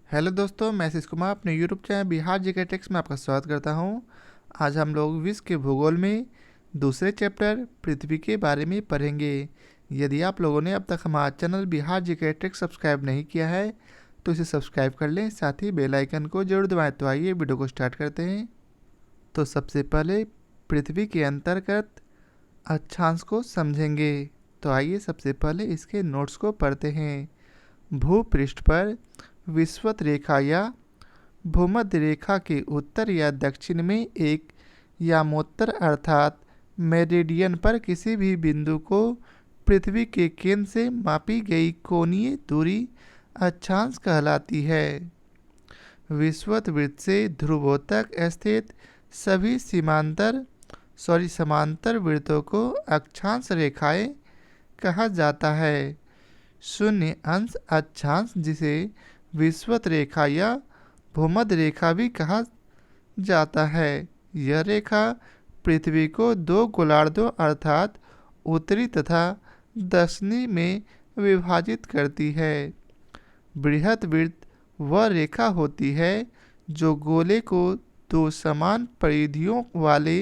Hello दोस्तों, मैं आशीष कुमार अपने YouTube channel Bihar GK techs में आपका स्वागत करता हूं। आज हम लोग विश्व के भूगोल में दूसरे चैप्टर पृथ्वी के बारे में पढ़ेंगे। यदि आप लोगों ने अब तक हमारा channel Bihar GK techs subscribe नहीं किया है तो इसे सब्सक्राइब कर लें, साथ ही बेल आइकन को जरूर दबाएं। तो आइए वीडियो को स्टार्ट करते हैं। तो सबसे पहले पृथ्वी के अंतर्गत अक्षांश को समझेंगे। तो आइए सबसे पहले इसके नोट्स को पढ़ते हैं। भूपृष्ठ पर विषुवत रेखा या भूमध्य रेखा के उत्तर या दक्षिण में एक यामोत्तर अर्थात मेरिडियन पर किसी भी बिंदु को पृथ्वी के केंद्र से मापी गई कोणीय दूरी अक्षांश कहलाती है। विषुवत वृत्त से ध्रुवों तक स्थित सभी समांतर वृत्तों को अक्षांश रेखाएं कहा जाता है। शून्य अंश अक्षांश, जिसे विषुवत रेखा या भूमध्य रेखा भी कहा जाता है, यह रेखा पृथ्वी को दो गोलार्धों अर्थात उत्तरी तथा दक्षिणी में विभाजित करती है। बृहत वृत्त वह रेखा होती है जो गोले को दो समान परिधियों वाले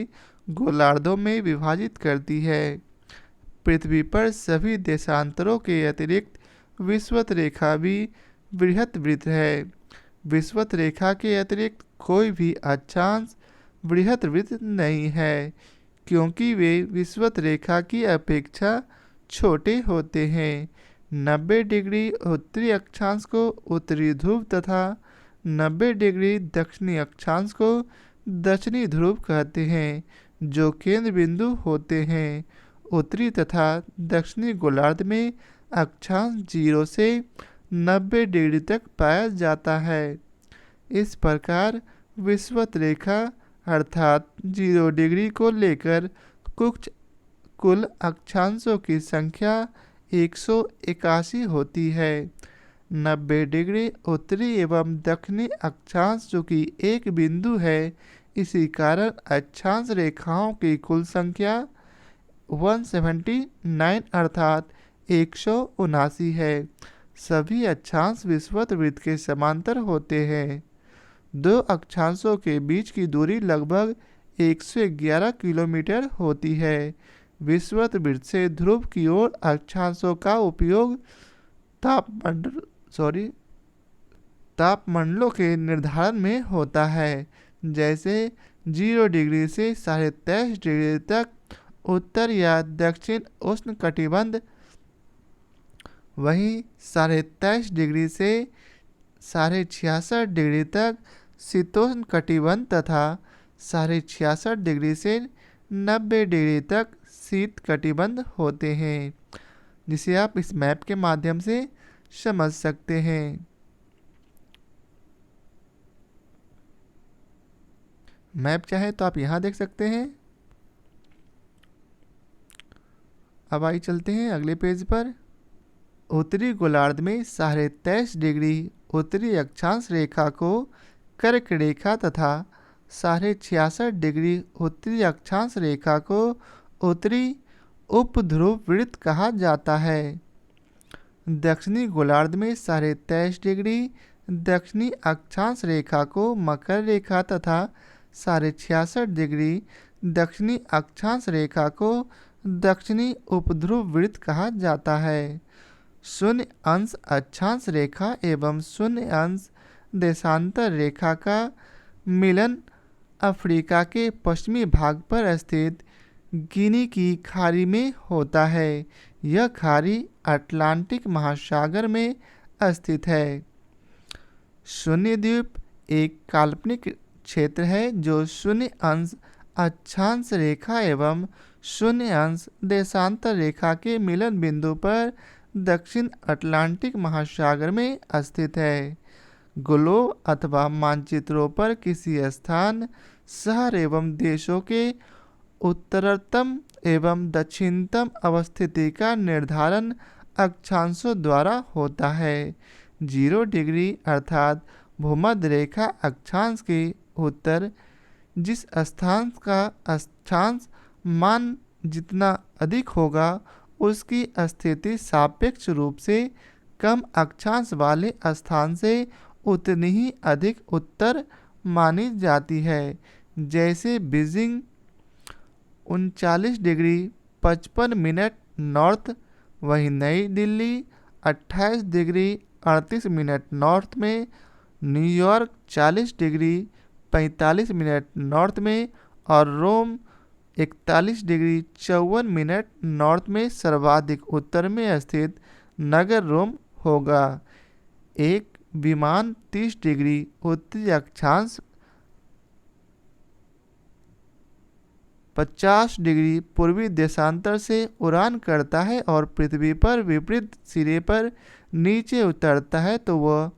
गोलार्धों में विभाजित करती है। पृथ्वी पर सभी देशांतरों के अतिरिक्त विषुवत रेखा भी बृहत वृत्त है। विषुवत रेखा के अतिरिक्त कोई भी अक्षांश बृहत वृत्त नहीं है, क्योंकि वे विषुवत रेखा की अपेक्षा छोटे होते हैं। 90 डिग्री उत्तरी अक्षांश को उत्तरी ध्रुव तथा 90 डिग्री दक्षिणी अक्षांश को दक्षिणी ध्रुव कहते हैं, जो केंद्र बिंदु होते हैं। उत्तरी तथा दक्षिणी गोलार्ध में अक्षांश 0 से 90 डिग्री तक पाया जाता है। इस प्रकार विषुवत रेखा अर्थात 0 डिग्री को लेकर कुल अक्षांशों की संख्या 181 होती है। 90 डिग्री उत्तरी एवं दक्षिणी अक्षांश जो कि एक बिंदु है, इसी कारण अक्षांश रेखाओं की कुल संख्या 179 अर्थात 179 है। सभी अक्षांश विषुवत वृत्त के समांतर होते हैं। दो अक्षांशों के बीच की दूरी लगभग 111 किलोमीटर होती है। विषुवत वृत्त से ध्रुव की ओर अक्षांशों का उपयोग तापमंडलों के निर्धारण में होता है, जैसे 0 डिग्री से 23.5 डिग्री तक उत्तर या दक्षिण उष्ण कटिबंध, वहीं 23.5 डिग्री से 66.5 डिग्री तक शीतोष्ण कटिबंध तथा 66.5 डिग्री से 90 डिग्री तक शीत कटिबंध होते हैं, जिसे आप इस मैप के माध्यम से समझ सकते हैं। मैप चाहे तो आप यहाँ देख सकते हैं। अब आइए चलते हैं अगले पेज पर। उत्तरी गोलार्ध में 23.5 डिग्री उत्तरी अक्षांश रेखा को कर्क रेखा तथा 66.5 डिग्री उत्तरी अक्षांश रेखा को उत्तरी उपध्रुव वृत्त कहा जाता है। दक्षिणी गोलार्ध में 23.5 डिग्री दक्षिणी अक्षांश रेखा को मकर रेखा तथा 66.5 डिग्री दक्षिणी अक्षांश रेखा को दक्षिणी उपध्रुव वृत्त कहा जाता है। शून्य अंश अक्षांश रेखा एवं शून्य अंश देशांतर रेखा का मिलन अफ्रीका के पश्चिमी भाग पर स्थित गिनी की खाड़ी में होता है। यह खाड़ी अटलांटिक महासागर में स्थित है। शून्य द्वीप एक काल्पनिक क्षेत्र है जो शून्य अंश अक्षांश रेखा एवं शून्य अंश देशांतर रेखा के मिलन बिंदु पर दक्षिण अटलांटिक महासागर में स्थित है। ग्लोब अथवा मानचित्रों पर किसी स्थान, शहर एवं देशों के उत्तरतम एवं दक्षिणतम अवस्थिति का निर्धारण अक्षांशों द्वारा होता है। 0 डिग्री अर्थात भूमध्य रेखा अक्षांश के उत्तर जिस स्थान का अक्षांश मान जितना अधिक होगा, उसकी स्थिति सापेक्ष रूप से कम अक्षांश वाले स्थान से उतनी ही अधिक उत्तर मानी जाती है। जैसे बीजिंग 39 डिग्री 55 मिनट नॉर्थ, वहीं नई दिल्ली 28 डिग्री 38 मिनट नॉर्थ में, न्यूयॉर्क 40 डिग्री 45 मिनट नॉर्थ में और रोम 41 डिग्री 54 मिनट नॉर्थ में सर्वाधिक उत्तर में स्थित नगर रोम होगा। एक विमान 30 डिग्री उत्तरी अक्षांश 50 डिग्री पूर्वी देशांतर से उड़ान करता है और पृथ्वी पर विपरीत सिरे पर नीचे उतरता है तो वह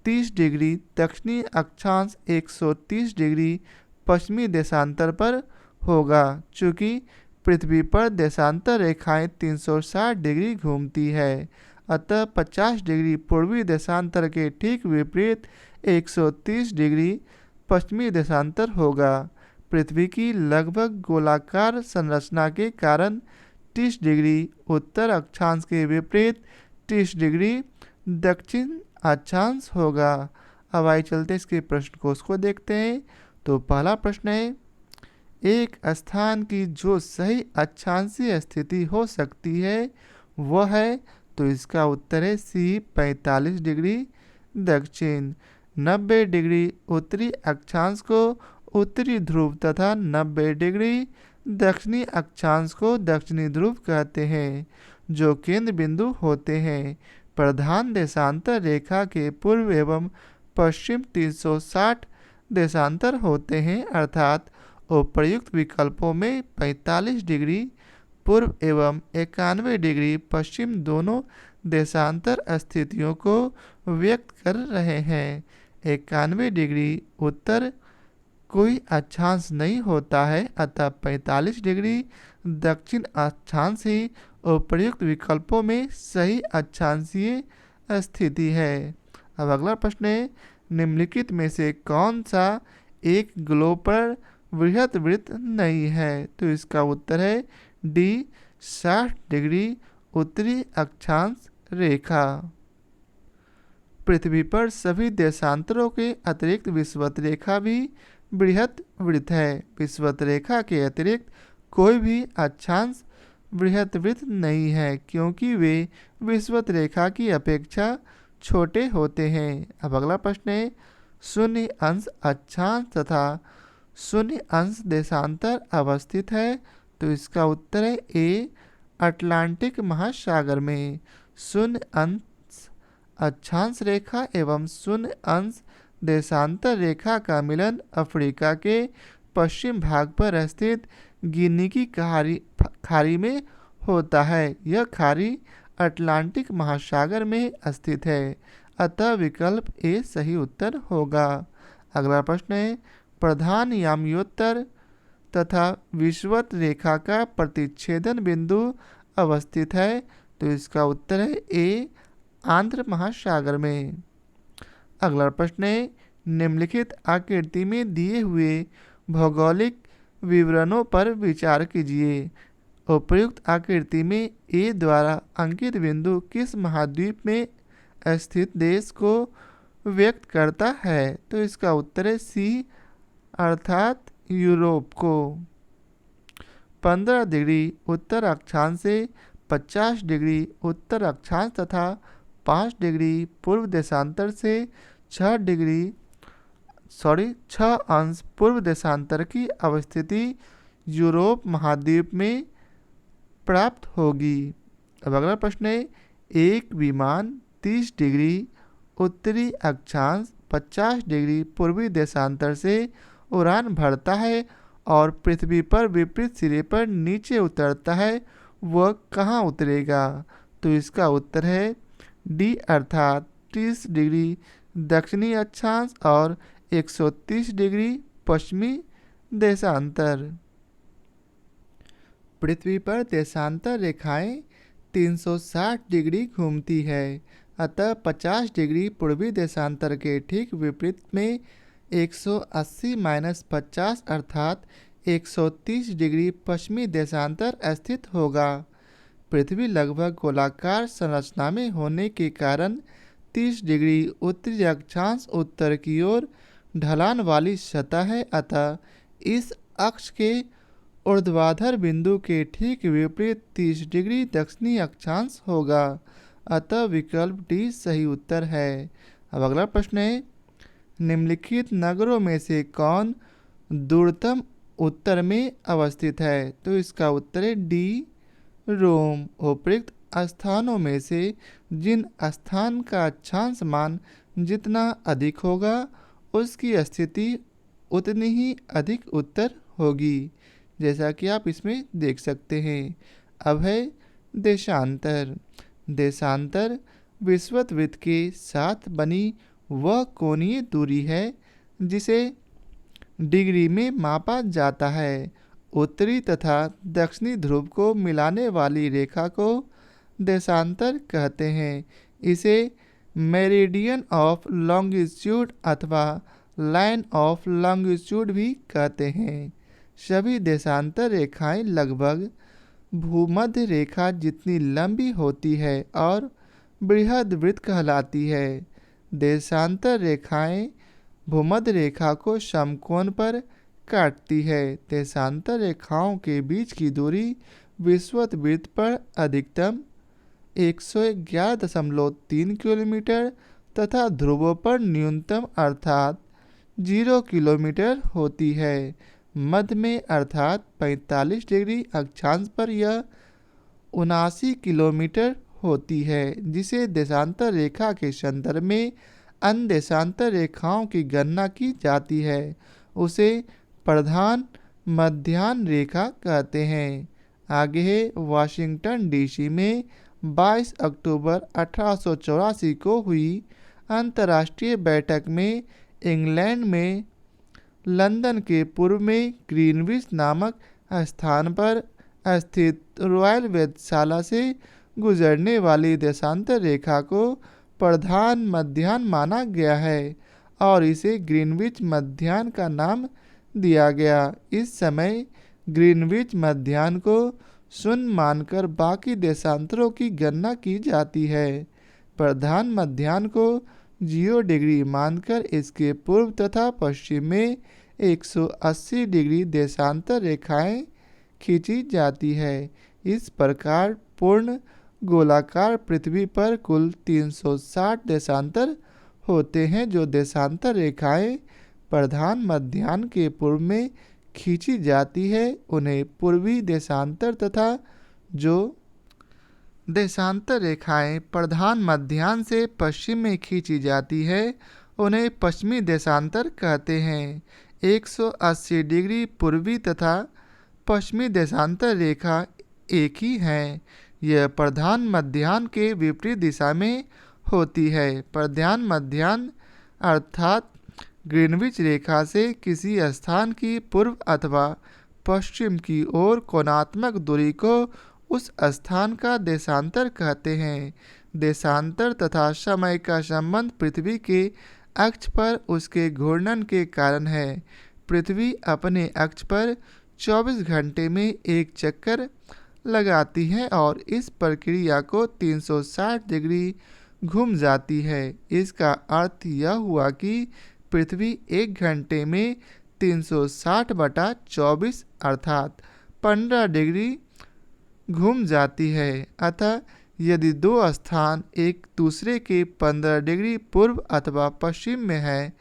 30 डिग्री दक्षिणी अक्षांश 130 डिग्री पश्चिमी देशांतर पर होगा। चूँकि पृथ्वी पर देशांतर रेखाएं 360 डिग्री घूमती है, अतः 50 डिग्री पूर्वी देशांतर के ठीक विपरीत 130 डिग्री पश्चिमी देशांतर होगा। पृथ्वी की लगभग गोलाकार संरचना के कारण 30 डिग्री उत्तर अक्षांश के विपरीत 30 डिग्री दक्षिण अक्षांश होगा। अब आइए चलते इसके प्रश्न कोश को देखते हैं। तो पहला प्रश्न है, एक स्थान की जो सही अक्षांशीय स्थिति हो सकती है वह है, तो इसका उत्तर है सी 45 डिग्री दक्षिण। 90 डिग्री उत्तरी अक्षांश को उत्तरी ध्रुव तथा 90 डिग्री दक्षिणी अक्षांश को दक्षिणी ध्रुव कहते हैं, जो केंद्र बिंदु होते हैं। प्रधान देशांतर रेखा के पूर्व एवं पश्चिम 360 देशांतर होते हैं, अर्थात उपर्युक्त विकल्पों में 45 डिग्री पूर्व एवं 91 डिग्री पश्चिम दोनों देशांतर स्थितियों को व्यक्त कर रहे हैं। 91 डिग्री उत्तर कोई अक्षांश नहीं होता है, अतः 45 डिग्री दक्षिण अक्षांश ही उपर्युक्त विकल्पों में सही अक्षांशीय स्थिति है। अब अगला प्रश्न है, निम्नलिखित में से कौन सा एक ग्लोब पर वृहत वृत्त नहीं है, तो इसका उत्तर है डी 60 डिग्री उत्तरी अक्षांश रेखा। पृथ्वी पर सभी देशांतरों के अतिरिक्त विषुवत रेखा भी बृहत वृत्त है। विषुवत रेखा के अतिरिक्त कोई भी अक्षांश बृहत वृत्त नहीं है, क्योंकि वे विषुवत रेखा की अपेक्षा छोटे होते हैं। अब अगला प्रश्न है, शून्य अंश अक्षांश तथा शून्य अंश देशांतर अवस्थित है, तो इसका उत्तर है ए अटलांटिक महासागर में। शून्य अंश अक्षांश रेखा एवं शून्य अंश देशांतर रेखा का मिलन अफ्रीका के पश्चिम भाग पर स्थित गिनी की खाड़ी में होता है। यह खाड़ी अटलांटिक महासागर में स्थित है, अतः विकल्प ए सही उत्तर होगा। अगला प्रश्न है, प्रधान याम्योत्तर तथा विषुवत रेखा का प्रतिच्छेदन बिंदु अवस्थित है, तो इसका उत्तर है ए आंध्र महासागर में। अगला प्रश्न है, निम्नलिखित आकृति में दिए हुए भौगोलिक विवरणों पर विचार कीजिए। उपर्युक्त आकृति में ए द्वारा अंकित बिंदु किस महाद्वीप में स्थित देश को व्यक्त करता है, तो इसका उत्तर है सी अर्थात यूरोप को। 15 डिग्री उत्तर अक्षांश से 50 डिग्री उत्तर अक्षांश तथा 5 डिग्री पूर्व देशांतर से 6 अंश पूर्व देशांतर की अवस्थिति यूरोप महाद्वीप में प्राप्त होगी। अब अगला प्रश्न है, एक विमान 30 डिग्री उत्तरी अक्षांश 50 डिग्री पूर्वी देशांतर से उड़ान भरता है और पृथ्वी पर विपरीत सिरे पर नीचे उतरता है, वह कहाँ उतरेगा, तो इसका उत्तर है डी अर्थात 30 डिग्री दक्षिणी अक्षांश और 130 डिग्री पश्चिमी देशांतर। पृथ्वी पर देशांतर रेखाएं 360 डिग्री घूमती है, अतः 50 डिग्री पूर्वी देशांतर के ठीक विपरीत में 180-50 अर्थात 130 डिग्री पश्चिमी देशांतर स्थित होगा। पृथ्वी लगभग गोलाकार संरचना में होने के कारण 30 डिग्री उत्तरी अक्षांश उत्तर की ओर ढलान वाली सतह है, अतः इस अक्ष के ऊर्ध्वाधर बिंदु के ठीक विपरीत 30 डिग्री दक्षिणी अक्षांश होगा। अतः विकल्प डी सही उत्तर है। अब अगला प्रश्न है, निम्नलिखित नगरों में से कौन दूरतम उत्तर में अवस्थित है? तो इसका उत्तर है डी रोम। उपयुक्त स्थानों में से जिन स्थान का अक्षांश मान जितना अधिक होगा उसकी स्थिति उतनी ही अधिक उत्तर होगी, जैसा कि आप इसमें देख सकते हैं। अब है देशांतर। देशांतर विषुववृत्त के साथ बनी वह कोणीय दूरी है जिसे डिग्री में मापा जाता है। उत्तरी तथा दक्षिणी ध्रुव को मिलाने वाली रेखा को देशांतर कहते हैं। इसे मेरिडियन ऑफ लॉन्गिट्यूड अथवा लाइन ऑफ लॉन्गिट्यूड भी कहते हैं। सभी देशांतर रेखाएं लगभग भूमध्य रेखा जितनी लंबी होती है और बृहद्वृत्त कहलाती है। देशांतर रेखाएं भूमध्य रेखा को समकोण पर काटती है। देशांतर रेखाओं के बीच की दूरी विषुववृत्त पर अधिकतम 111.3 किलोमीटर तथा ध्रुवों पर न्यूनतम अर्थात 0 किलोमीटर होती है। मध्य में अर्थात 45 डिग्री अक्षांश पर यह 79 किलोमीटर होती है, जिसे देशांतर रेखा के संदर्भ में अन्य देशांतर रेखाओं की गणना की जाती है उसे प्रधान मध्याह्न रेखा कहते हैं। आगे है, वाशिंगटन डीसी में 22 अक्टूबर 1884 को हुई अंतर्राष्ट्रीय बैठक में इंग्लैंड में लंदन के पूर्व में ग्रीनविच नामक स्थान पर स्थित रॉयल वेधशाला से गुजरने वाली देशांतर रेखा को प्रधान मध्याह्न माना गया है और इसे ग्रीनविच मध्याह्न का नाम दिया गया। इस समय ग्रीनविच मध्याह्न को शून्य मानकर बाकी देशांतरों की गणना की जाती है। प्रधान मध्याह्न को 0 डिग्री मानकर इसके पूर्व तथा पश्चिम में 180 डिग्री देशांतर रेखाएं खींची जाती है। इस प्रकार पूर्ण गोलाकार पृथ्वी पर कुल 360 देशांतर होते हैं। जो देशांतर रेखाएं प्रधान मध्याह्न के पूर्व में खींची जाती है उन्हें पूर्वी देशांतर तथा जो देशांतर रेखाएं प्रधान मध्याह्न से पश्चिम में खींची जाती है उन्हें पश्चिमी देशांतर कहते हैं। 180 डिग्री पूर्वी तथा पश्चिमी देशांतर रेखा एक ही है। यह प्रधान मध्याह्न के विपरीत दिशा में होती है। प्रधान मध्याह्न अर्थात ग्रीनविच रेखा से किसी स्थान की पूर्व अथवा पश्चिम की ओर कोणात्मक दूरी को उस स्थान का देशांतर कहते हैं। देशांतर तथा समय का संबंध पृथ्वी के अक्ष पर उसके घूर्णन के कारण है। पृथ्वी अपने अक्ष पर 24 घंटे में एक चक्कर लगाती है और इस प्रक्रिया को 360 डिग्री घूम जाती है। इसका अर्थ यह हुआ कि पृथ्वी 1 घंटे में 360/24 अर्थात 15 डिग्री घूम जाती है। अतः यदि दो स्थान एक दूसरे के 15 डिग्री पूर्व अथवा पश्चिम में है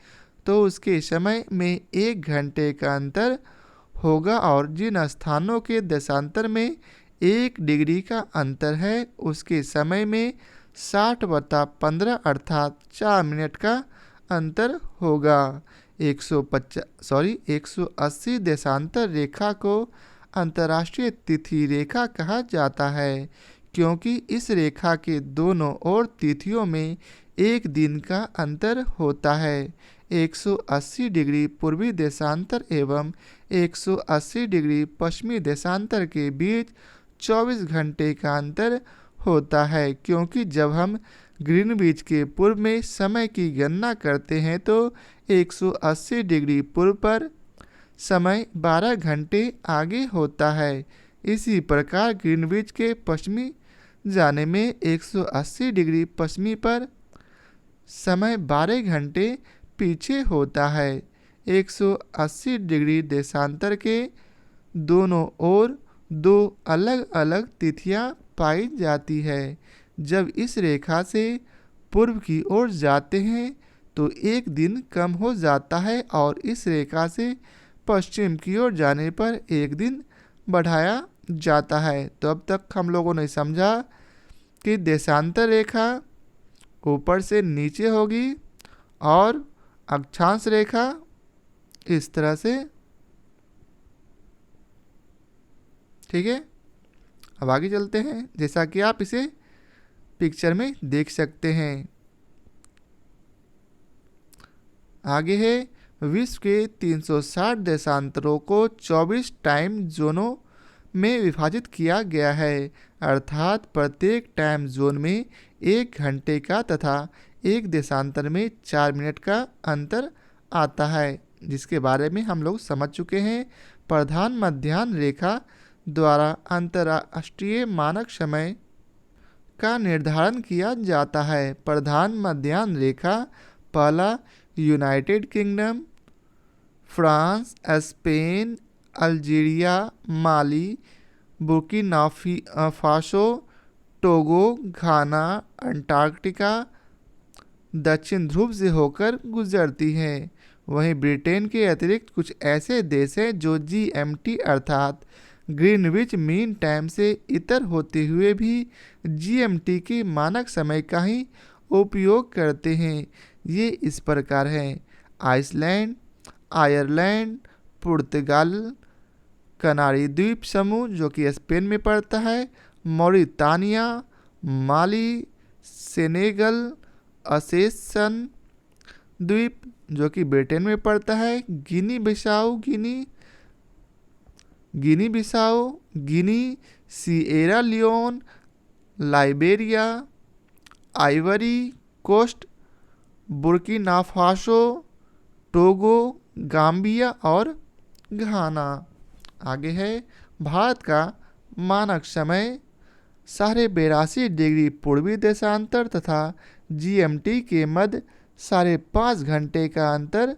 तो उसके समय में 1 घंटे का अंतर होगा और जिन स्थानों के देशांतर में 1 डिग्री का अंतर है उसके समय में 60/15 अर्थात 4 मिनट का अंतर होगा। 180 देशांतर रेखा को अंतर्राष्ट्रीय तिथि रेखा कहा जाता है क्योंकि इस रेखा के दोनों ओर तिथियों में 1 दिन का अंतर होता है। 180 डिग्री पूर्वी देशांतर एवं 180 डिग्री पश्चिमी देशांतर के बीच 24 घंटे का अंतर होता है क्योंकि जब हम ग्रीनविच के पूर्व में समय की गणना करते हैं तो 180 डिग्री पूर्व पर समय 12 घंटे आगे होता है। इसी प्रकार ग्रीनविच के पश्चिमी जाने में 180 डिग्री पश्चिमी पर समय 12 घंटे पीछे होता है। 180 डिग्री देशांतर के दोनों ओर दो अलग अलग तिथियां पाई जाती है। जब इस रेखा से पूर्व की ओर जाते हैं तो एक दिन कम हो जाता है और इस रेखा से पश्चिम की ओर जाने पर एक दिन बढ़ाया जाता है। तो अब तक हम लोगों ने समझा कि देशांतर रेखा ऊपर से नीचे होगी और अक्षांश रेखा इस तरह से। ठीक है, अब आगे चलते हैं, जैसा कि आप इसे पिक्चर में देख सकते हैं। आगे है, विश्व के 360 देशांतरों को 24 टाइम जोनों में विभाजित किया गया है, अर्थात प्रत्येक टाइम जोन में 1 घंटे का तथा एक देशांतर में 4 मिनट का अंतर आता है, जिसके बारे में हम लोग समझ चुके हैं। प्रधान मध्याह्न रेखा द्वारा अंतर्राष्ट्रीय मानक समय का निर्धारण किया जाता है। प्रधान मध्याह्न रेखा पहला United Kingdom, France, Spain, Algeria, Mali, Burkina Faso, Togo, Ghana, Antarctica, दक्षिण ध्रुव से होकर गुजरती है। वहीं ब्रिटेन के अतिरिक्त कुछ ऐसे देश हैं जो GMT अर्थात ग्रीनविच मीन टाइम से इतर होते हुए भी GMT के मानक समय का ही उपयोग करते हैं। ये इस प्रकार हैं: आइसलैंड, आयरलैंड, पुर्तगाल, कनारी द्वीप समूह जो कि स्पेन में पड़ता है, मॉरिटानिया, माली, सेनेगल, असेशन द्वीप जो कि ब्रिटेन में पड़ता है, Guinea Bissau, Guinea, Sierra Leone, Liberia, Ivory Coast, Burkina Faso, Togo, Gambia और घाना। आगे है, भारत का मानक समय 82.5 डिग्री पूर्वी देशांतर तथा GMT के मध्य 5.5 घंटे का अंतर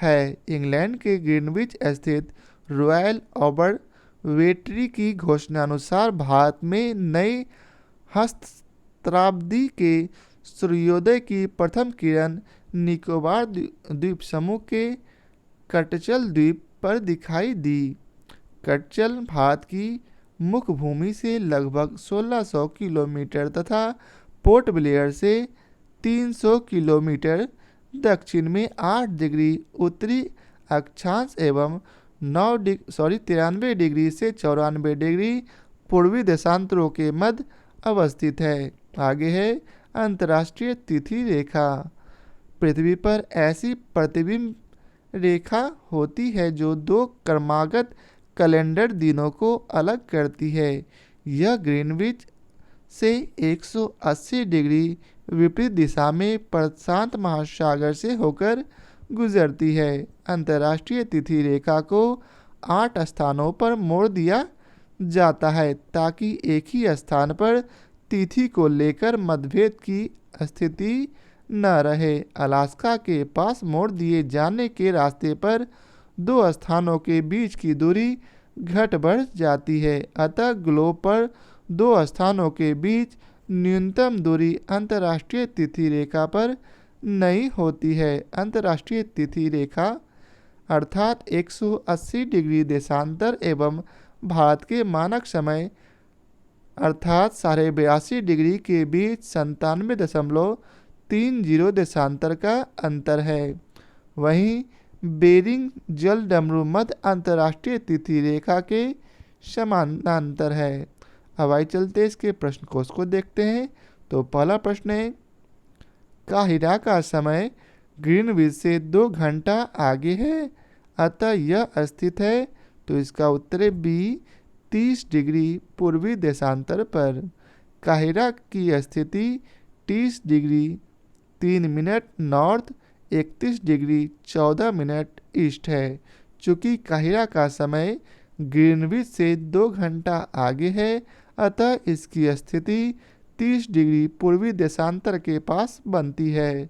है। इंग्लैंड के ग्रीनविच स्थित रॉयल ऑबजर्वेटरी की घोषणा अनुसार भारत में नए सहस्त्राब्दी के सूर्योदय की प्रथम किरण निकोबार द्वीप समूह के कटचल द्वीप पर दिखाई दी। कटचल भारत की मुख्य भूमि से लगभग 1600 किलोमीटर तथा पोर्ट ब्लेयर से 300 किलोमीटर दक्षिण में 8 डिग्री उत्तरी अक्षांश एवं 93 डिग्री से 94 डिग्री पूर्वी देशांतरों के मध्य अवस्थित है। आगे है, अंतर्राष्ट्रीय तिथि रेखा। पृथ्वी पर ऐसी प्रतिबिंब रेखा होती है जो 2 क्रमागत कैलेंडर दिनों को अलग करती है। यह ग्रीनविच से 180 डिग्री विपरीत दिशा में प्रशांत महासागर से होकर गुजरती है। अंतर्राष्ट्रीय तिथि रेखा को 8 स्थानों पर मोड़ दिया जाता है ताकि एक ही स्थान पर तिथि को लेकर मतभेद की स्थिति न रहे। अलास्का के पास मोड़ दिए जाने के रास्ते पर 2 स्थानों के बीच की दूरी घट बढ़ जाती है, अतः ग्लोब पर 2 स्थानों के बीच न्यूनतम दूरी अंतर्राष्ट्रीय तिथि रेखा पर नहीं होती है। अंतर्राष्ट्रीय तिथि रेखा अर्थात 180 डिग्री देशांतर एवं भारत के मानक समय अर्थात 82.5 डिग्री के बीच 97.30 देशांतर का अंतर है। वहीं बेरिंग जल डमरू मध्य अंतर्राष्ट्रीय तिथि रेखा के समानांतर है। अब आइए चलते इसके प्रश्न कोश को देखते हैं। तो पहला प्रश्न है, काहिरा का समय ग्रीनविच से 2 घंटा आगे है, अतः यह स्थित है। तो इसका उत्तर है बी, 30 डिग्री पूर्वी देशांतर पर। काहिरा की स्थिति 30 degree 3 minute north, 31 degree 14 minute east है। चूँकि काहिरा का समय ग्रीनविच से 2 घंटा आगे है, अतः इसकी स्थिति 30 डिग्री पूर्वी देशांतर के पास बनती है।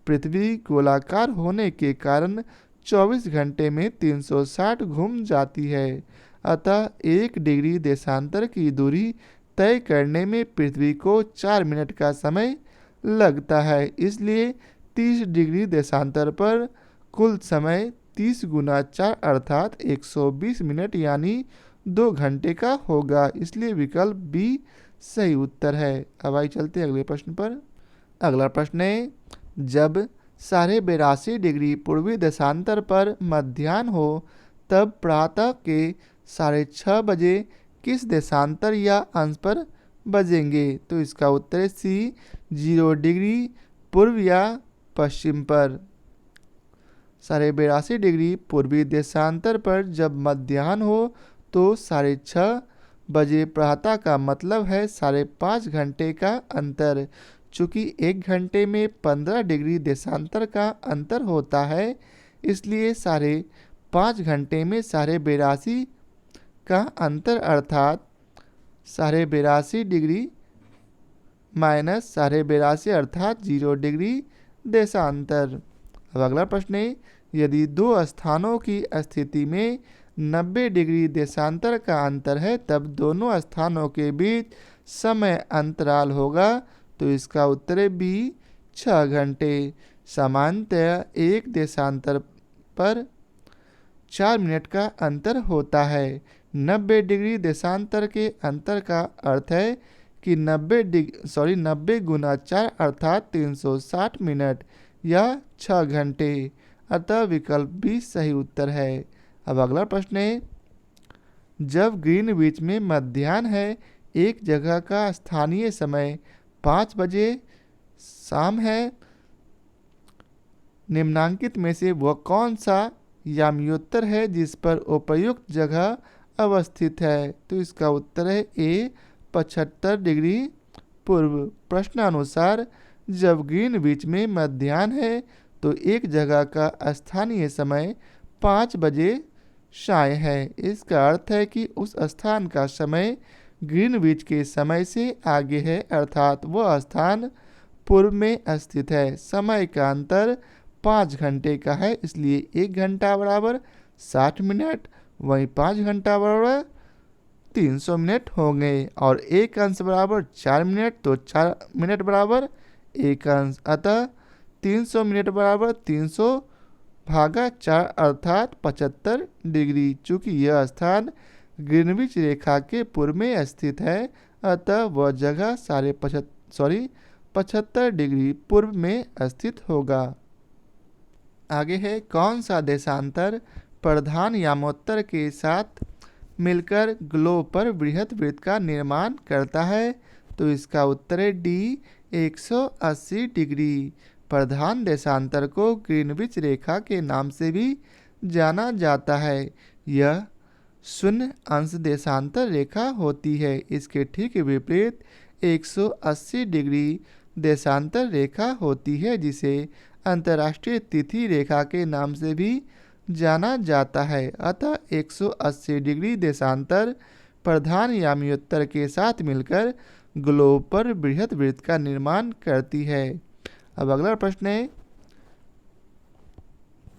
पृथ्वी गोलाकार होने के कारण 24 घंटे में 360 घूम जाती है। अतः 1 डिग्री देशांतर की दूरी तय करने में पृथ्वी को 4 मिनट का समय लगता है। इसलिए 30 डिग्री देशांतर पर कुल समय 30 गुना 4 अर्थात 120 मिनट यानी 2 घंटे का होगा। इसलिए विकल्प बी सही उत्तर है। अब आइए चलते हैं अगले प्रश्न पर। अगला प्रश्न है, जब 82.5 डिग्री पूर्वी देशांतर पर मध्याह्न हो तब प्रातः के 6:30 बजे किस देशांतर या अंश पर बजेंगे? तो इसका उत्तर है सी 0 डिग्री पूर्व या पश्चिम पर। 82.5 डिग्री पूर्वी देशांतर पर जब मध्याह्न हो तो 6:30 बजे प्रातः का मतलब है 5.5 घंटे का अंतर। चूँकि 1 घंटे में 15 डिग्री देशांतर का अंतर होता है, इसलिए 5.5 घंटे में 82.5 का अंतर अर्थात 82.5 डिग्री माइनस 82.5 अर्थात 0 डिग्री देशांतर। अब अगला प्रश्न है, यदि दो स्थानों की स्थिति में 90 डिग्री देशांतर का अंतर है तब दोनों स्थानों के बीच समय अंतराल होगा। तो इसका उत्तर है बी 6 घंटे। सामान्यतः एक देशांतर पर 4 मिनट का अंतर होता है। 90 डिग्री देशांतर के अंतर का अर्थ है कि 90 गुना 4 अर्थात 360 मिनट या 6 घंटे। अतः विकल्प बी सही उत्तर है। अब अगला प्रश्न है, जब ग्रीनविच में मध्याह्न है, एक जगह का स्थानीय समय 5 बजे शाम है, निम्नांकित में से वह कौन सा याम्योत्तर है जिस पर उपयुक्त जगह अवस्थित है? तो इसका उत्तर है ए 75 डिग्री पूर्व। प्रश्नानुसार जब ग्रीनविच में मध्याह्न है तो एक जगह का स्थानीय समय 5 बजे शाम है। इसका अर्थ है कि उस स्थान का समय ग्रीनविच के समय से आगे है, अर्थात वह स्थान पूर्व में स्थित है। समय का अंतर 5 घंटे का है, इसलिए 1 घंटा बराबर 60 मिनट, वहीं 5 घंटा बराबर 300 मिनट होंगे और 1 अंश बराबर 4 मिनट, तो 4 मिनट बराबर 1 अंश। अतः 300 मिनट बराबर 300 भागा 4 अर्थात 75 डिग्री। चूँकि यह स्थान ग्रीनविच रेखा के पूर्व में स्थित है, अतः वह जगह 75 डिग्री पूर्व में स्थित होगा। आगे है, कौन सा देशांतर प्रधान यामोत्तर के साथ मिलकर ग्लोब पर बृहत वृत्त का निर्माण करता है? तो इसका उत्तर है डी 180 डिग्री। प्रधान देशांतर को ग्रीनविच रेखा के नाम से भी जाना जाता है। यह शून्य अंश देशांतर रेखा होती है। इसके ठीक विपरीत 180 डिग्री देशांतर रेखा होती है, जिसे अंतर्राष्ट्रीय तिथि रेखा के नाम से भी जाना जाता है। अतः 180 डिग्री देशांतर प्रधान याम्योत्तर के साथ मिलकर ग्लोब पर बृहत वृत्त का निर्माण करती है। अब अगला प्रश्न है,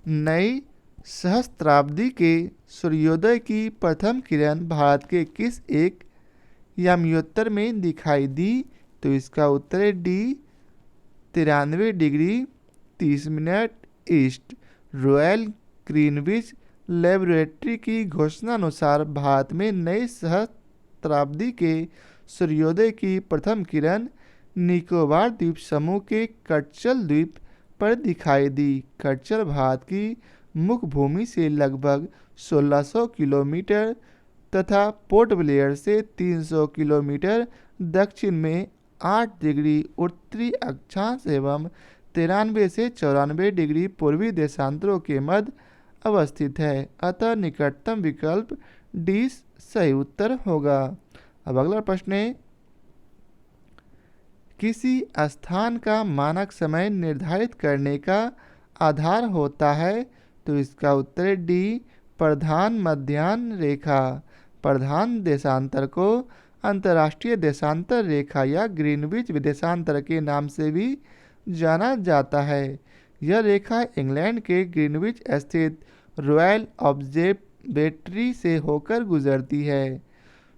नई सहस्त्राब्दी के सूर्योदय की प्रथम किरण भारत के किस एक याम्योत्तर में दिखाई दी? तो इसका उत्तर है D 93 degree 30 minute east. Royal Greenwich laboratory की घोषणा अनुसार भारत में नई सहस्त्राब्दी के सूर्योदय की प्रथम किरण निकोबार द्वीप समूह के कटचल द्वीप पर दिखाई दी। कटचल भारत की मुख्य भूमि से लगभग 1600 किलोमीटर तथा पोर्ट ब्लेयर से 300 किलोमीटर दक्षिण में 8 डिग्री उत्तरी अक्षांश एवं 93 से 94 डिग्री पूर्वी देशांतरों के मध्य अवस्थित है। अतः निकटतम विकल्प डी सही उत्तर होगा। अब अगला प्रश्न है, किसी स्थान का मानक समय निर्धारित करने का आधार होता है? तो इसका उत्तर है डी प्रधान मध्याह्न रेखा। प्रधान देशांतर को अंतर्राष्ट्रीय देशांतर रेखा या ग्रीनविच देशांतर के नाम से भी जाना जाता है। यह रेखा इंग्लैंड के ग्रीनविच स्थित रॉयल ऑब्जर्वेटरी से होकर गुजरती है।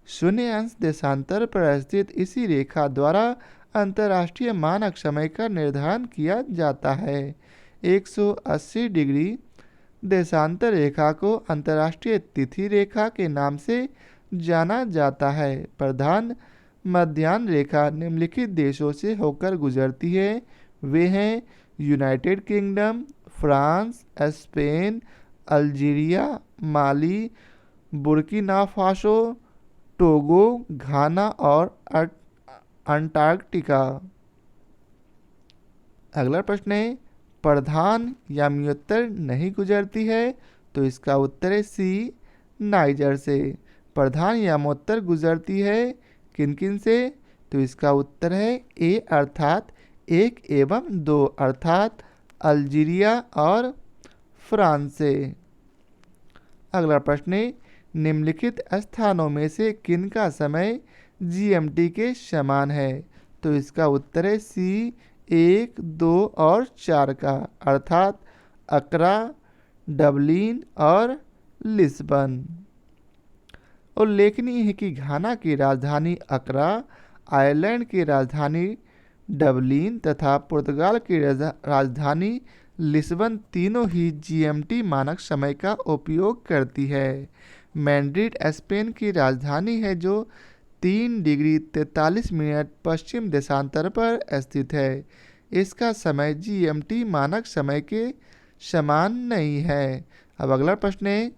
शून्य अंश देशांतर पर स्थित इसी रेखा द्वारा अंतर्राष्ट्रीय मानक समय का निर्धारण किया जाता है। 180 डिग्री देशांतर रेखा को अंतर्राष्ट्रीय तिथि रेखा के नाम से जाना जाता है। प्रधान मध्याह्न रेखा निम्नलिखित देशों से होकर गुजरती है। वे हैं United Kingdom, France, Spain, Algeria, Mali, Burkina Faso, Togo, Ghana और अंटार्कटिका। अगला प्रश्न है, प्रधान यामियोत्तर नहीं गुजरती है, तो इसका उत्तर है सी, नाइजर से। प्रधान यामोत्तर गुजरती है किन किन से, तो इसका उत्तर है ए अर्थात 1 एवं 2 अर्थात अल्जीरिया और फ्रांस से। अगला प्रश्न है, निम्नलिखित स्थानों में से किन का समय जीएमटी के समान है, तो इसका उत्तर है सी, 1, 2 और 4 का अर्थात अक्रा, डबलिन और लिस्बन। उल्लेखनीय है कि घाना की राजधानी अक्रा, आयरलैंड की राजधानी डबलिन तथा पुर्तगाल की राजधानी लिस्बन तीनों ही जीएमटी मानक समय का उपयोग करती है। मैड्रिड स्पेन की राजधानी है जो 3 डिग्री 43 मिनट पश्चिम देशांतर पर स्थित है। इसका समय जीएमटी मानक समय के समान नहीं है। अब अगला प्रश्न है,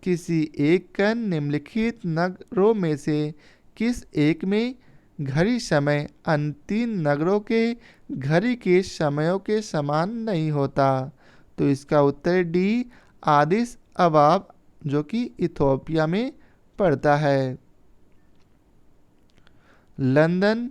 किसी एक कण निम्नलिखित नगरों में से किस एक में घड़ी समय अन्य 3 नगरों के घड़ी के समयों के समान नहीं होता, तो इसका उत्तर डी, आदिस अबाब जो कि इथियोपिया में पड़ता है। लंदन,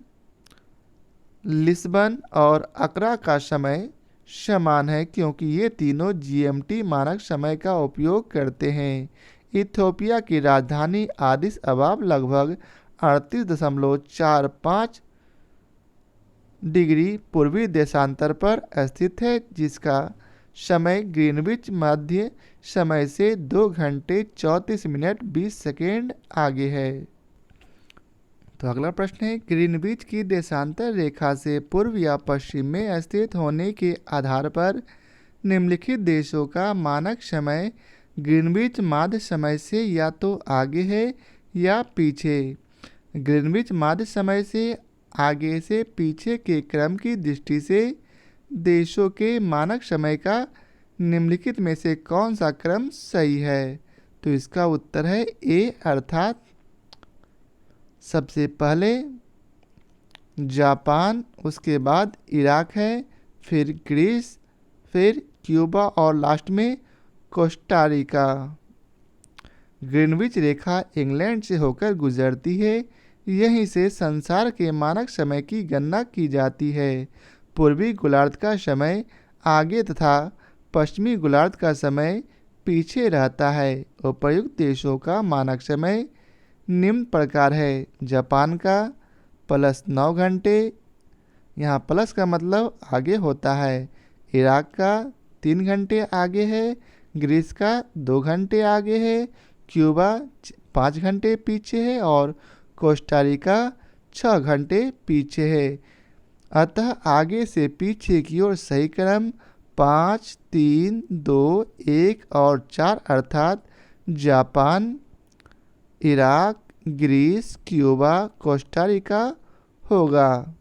लिस्बन और अक्रा का समय समान है क्योंकि ये तीनों जीएमटी मानक समय का उपयोग करते हैं। इथियोपिया की राजधानी आदिस अबाब लगभग 38.45 डिग्री पूर्वी देशांतर पर स्थित है, जिसका समय ग्रीनविच मध्य समय से 2 घंटे 34 मिनट 20 सेकेंड आगे है। तो अगला प्रश्न है, ग्रीनविच की देशांतर रेखा से पूर्व या पश्चिम में स्थित होने के आधार पर निम्नलिखित देशों का मानक समय ग्रीनविच माध्य समय से या तो आगे है या पीछे। ग्रीनविच माध्य समय से आगे से पीछे के क्रम की दृष्टि से देशों के मानक समय का निम्नलिखित में से कौन सा क्रम सही है, तो इसका उत्तर है ए अर्थात सबसे पहले जापान, उसके बाद इराक है, फिर ग्रीस, फिर क्यूबा और लास्ट में कोस्टा रिका। ग्रीनविच रेखा इंग्लैंड से होकर गुजरती है। यहीं से संसार के मानक समय की गणना की जाती है। पूर्वी गोलार्ध का समय आगे तथा पश्चिमी गोलार्ध का समय पीछे रहता है। उपर्युक्त देशों का मानक समय निम्न प्रकार है। जापान का +9 घंटे, यहाँ प्लस का मतलब आगे होता है। इराक का 3 घंटे आगे है। ग्रीस का 2 घंटे आगे है। क्यूबा 5 घंटे पीछे है और कोस्टा रिका 6 घंटे पीछे है। अतः आगे से पीछे की ओर सही क्रम 5, 3, 2, 1 और 4 अर्थात Japan, Iraq, Greece, Cuba, Costa Rica होगा।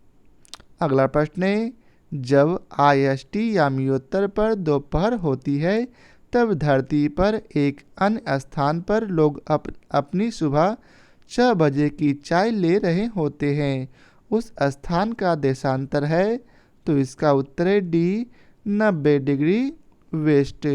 अगला प्रश्न है, जब आईएसटी यामियोत्तर पर दोपहर होती है तब धरती पर एक अन्य स्थान पर लोग अपनी सुबह 6 बजे की चाय ले रहे होते हैं। उस स्थान का देशांतर है, तो इसका उत्तर है डी, 90 डिग्री वेस्ट।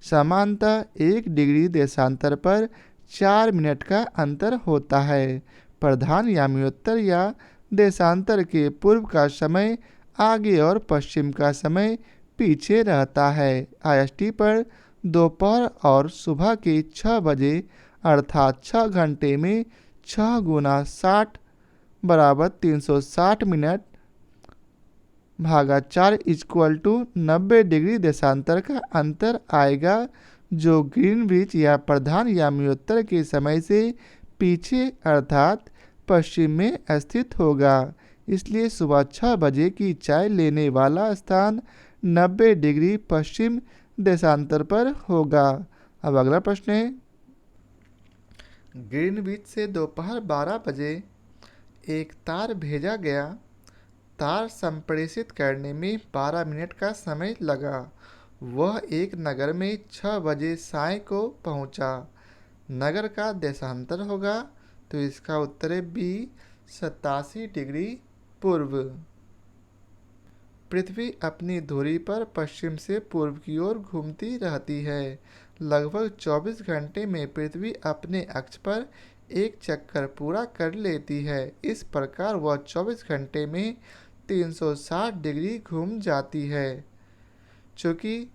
सामान्यतः 1 डिग्री देशांतर पर 4 मिनट का अंतर होता है। प्रधान यामियोत्तर या देशांतर के पूर्व का समय आगे और पश्चिम का समय पीछे रहता है। आईएसटी पर दोपहर और सुबह के 6 बजे अर्थात 6 घंटे में 6 × 60 = 360 मिनट भागा 4 इक्वल टू 90 डिग्री देशांतर का अंतर आएगा, जो ग्रीनविच या प्रधान यामियोत्तर के समय से पीछे अर्थात पश्चिम में स्थित होगा। इसलिए सुबह 6 बजे की चाय लेने वाला स्थान 90 डिग्री पश्चिम देशांतर पर होगा। अब अगला प्रश्न है, ग्रीनविच से दोपहर 12 बजे एक तार भेजा गया। तार संप्रेषित करने में 12 मिनट का समय लगा। वह एक नगर में 6 बजे साय को पहुंचा। नगर का देशांतर होगा, तो इसका उत्तर है बी 87 डिग्री पूर्व। पृथ्वी अपनी धुरी पर पश्चिम से पूर्व की ओर घूमती रहती है। लगभग 24 घंटे में पृथ्वी अपने अक्ष पर एक चक्कर पूरा कर लेती है। इस प्रकार वह 24 घंटे में 360 डिग्री घूम जाती है। चूँकि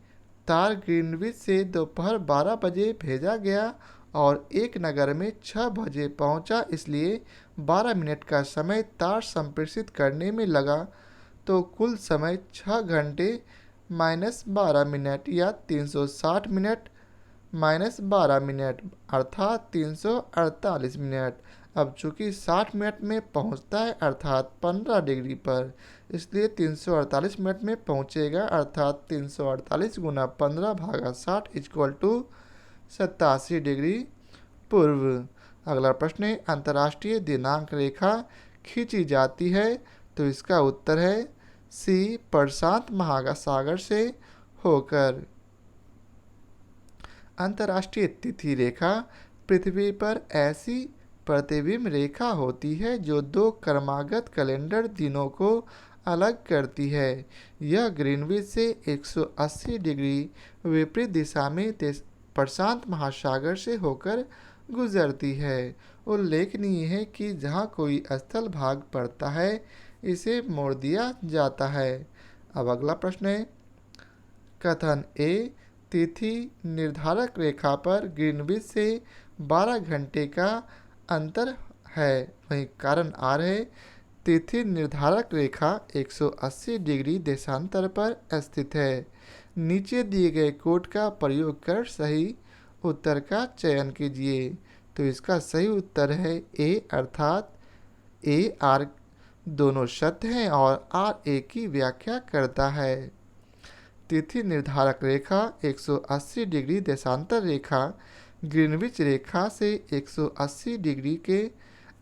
तार ग्रीनविच से दोपहर 12 बजे भेजा गया और एक नगर में 6 बजे पहुंचा, इसलिए 12 मिनट का समय तार संप्रेषित करने में लगा। तो कुल समय 6 घंटे माइनस 12 मिनट या 360 मिनट माइनस 12 मिनट अर्थात 348 मिनट। अब चूँकि 60 मिनट में पहुंचता है अर्थात 15 डिग्री पर, इसलिए 348 मिनट में पहुंचेगा अर्थात 348 गुना 15 भागा 60 इक्वल टू 87 डिग्री पूर्व। अगला प्रश्न है, अंतर्राष्ट्रीय दिनांक रेखा खींची जाती है, तो इसका उत्तर है सी प्रशांत महासागर से होकर। अंतर्राष्ट्रीय तिथि रेखा पृथ्वी पर ऐसी प्रतिबिंब रेखा होती है जो दो क्रमागत कैलेंडर दिनों को अलग करती है। यह ग्रीनविच से 180 डिग्री विपरीत दिशा में प्रशांत महासागर से होकर गुजरती है। उल्लेखनीय है कि जहाँ कोई स्थल भाग पड़ता है इसे मोड़ दिया जाता है। अब अगला प्रश्न है, कथन ए तिथि निर्धारक रेखा पर ग्रीनविच से 12 घंटे का अंतर है। वहीं कारण आर है, तिथि निर्धारक रेखा 180 डिग्री देशांतर पर स्थित है। नीचे दिए गए कोड का प्रयोग कर सही उत्तर का चयन कीजिए। तो इसका सही उत्तर है ए, अर्थात ए आर दोनों सत्य हैं और आर ए की व्याख्या करता है। तिथि निर्धारक रेखा 180 डिग्री देशांतर रेखा ग्रीनविच रेखा से 180 डिग्री के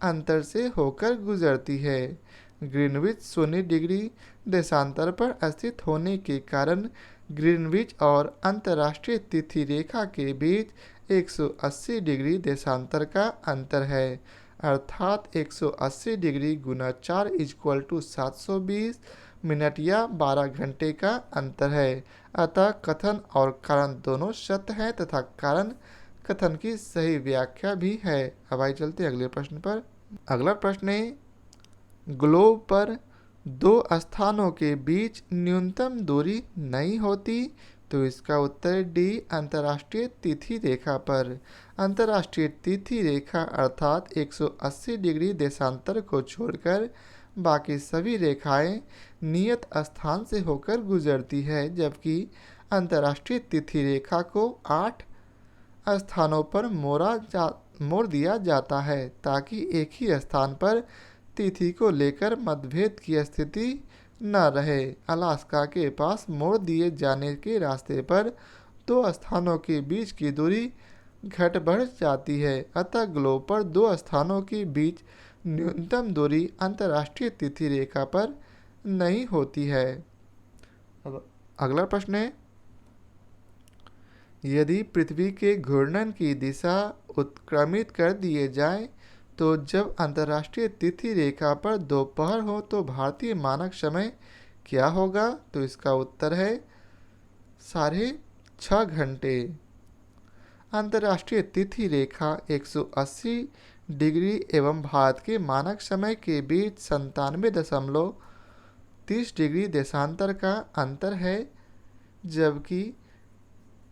अंतर से होकर गुजरती है। ग्रीनविच 0 डिग्री देशांतर पर स्थित होने के कारण ग्रीनविच और अंतर्राष्ट्रीय तिथि रेखा के बीच 180 डिग्री देशांतर का अंतर है, अर्थात 180 डिग्री गुना 4 इक्वल टू 720 मिनट या 12 घंटे का अंतर है। अतः कथन और कारण दोनों सत्य हैं तथा कारण कथन की सही व्याख्या भी है। अब आइए चलते हैं अगले प्रश्न पर। अगला प्रश्न है, ग्लोब पर दो स्थानों के बीच न्यूनतम दूरी नहीं होती, तो इसका उत्तर डी अंतर्राष्ट्रीय तिथि रेखा पर। अंतर्राष्ट्रीय तिथि रेखा अर्थात 180 डिग्री देशांतर को छोड़कर बाकी सभी रेखाएं नियत स्थान से होकर गुजरती है, जबकि अंतर्राष्ट्रीय तिथि रेखा को 8 स्थानों पर मोड़ दिया जाता है ताकि एक ही स्थान पर तिथि को लेकर मतभेद की स्थिति न रहे। अलास्का के पास मोड़ दिए जाने के रास्ते पर दो स्थानों के बीच की दूरी घट बढ़ जाती है, अतः ग्लोब पर दो स्थानों के बीच न्यूनतम दूरी अंतर्राष्ट्रीय तिथि रेखा पर नहीं होती है। अब अगला प्रश्न है, यदि पृथ्वी के घूर्णन की दिशा उत्क्रमित कर दिए जाए तो जब अंतर्राष्ट्रीय तिथि रेखा पर दोपहर हो तो भारतीय मानक समय क्या होगा? तो इसका उत्तर है 6.5 घंटे। अंतर्राष्ट्रीय तिथि रेखा 180 डिग्री एवं भारत के मानक समय के बीच 97.30 डिग्री देशांतर का अंतर है, जबकि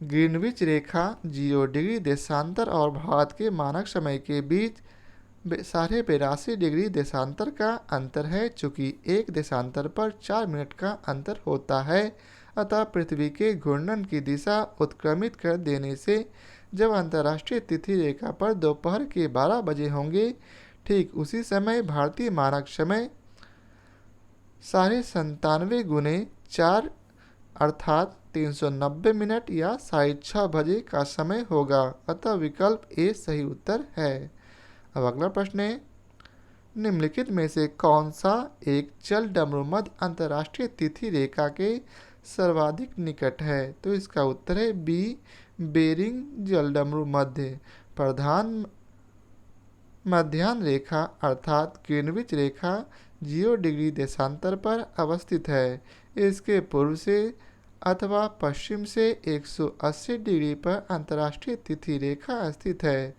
ग्रीनविच रेखा 0 डिग्री देशांतर और भारत के मानक समय के बीच 82 देशांतर का अंतर है। चूँकि एक देशांतर पर 4 मिनट का अंतर होता है, अतः पृथ्वी के घूर्णन की दिशा उत्क्रमित कर देने से जब अंतर्राष्ट्रीय तिथि रेखा पर दोपहर के 12 बजे होंगे, ठीक उसी समय भारतीय मानक समय 97.5 अर्थात 390 मिनट या 6:30 बजे का समय होगा। अतः विकल्प ए सही उत्तर है। अब अगला प्रश्न है, निम्नलिखित में से कौन सा एक जल डमरू मध्य अंतर्राष्ट्रीय तिथि रेखा के सर्वाधिक निकट है? तो इसका उत्तर है बी, बेरिंग जल डमरू मध्य प्रधान मध्याह्न रेखा अर्थात ग्रीनविच रेखा 0 डिग्री देशांतर पर अवस्थित है। इसके पूर्व से अथवा पश्चिम से 180 डिग्री पर अंतर्राष्ट्रीय तिथि रेखा स्थित है।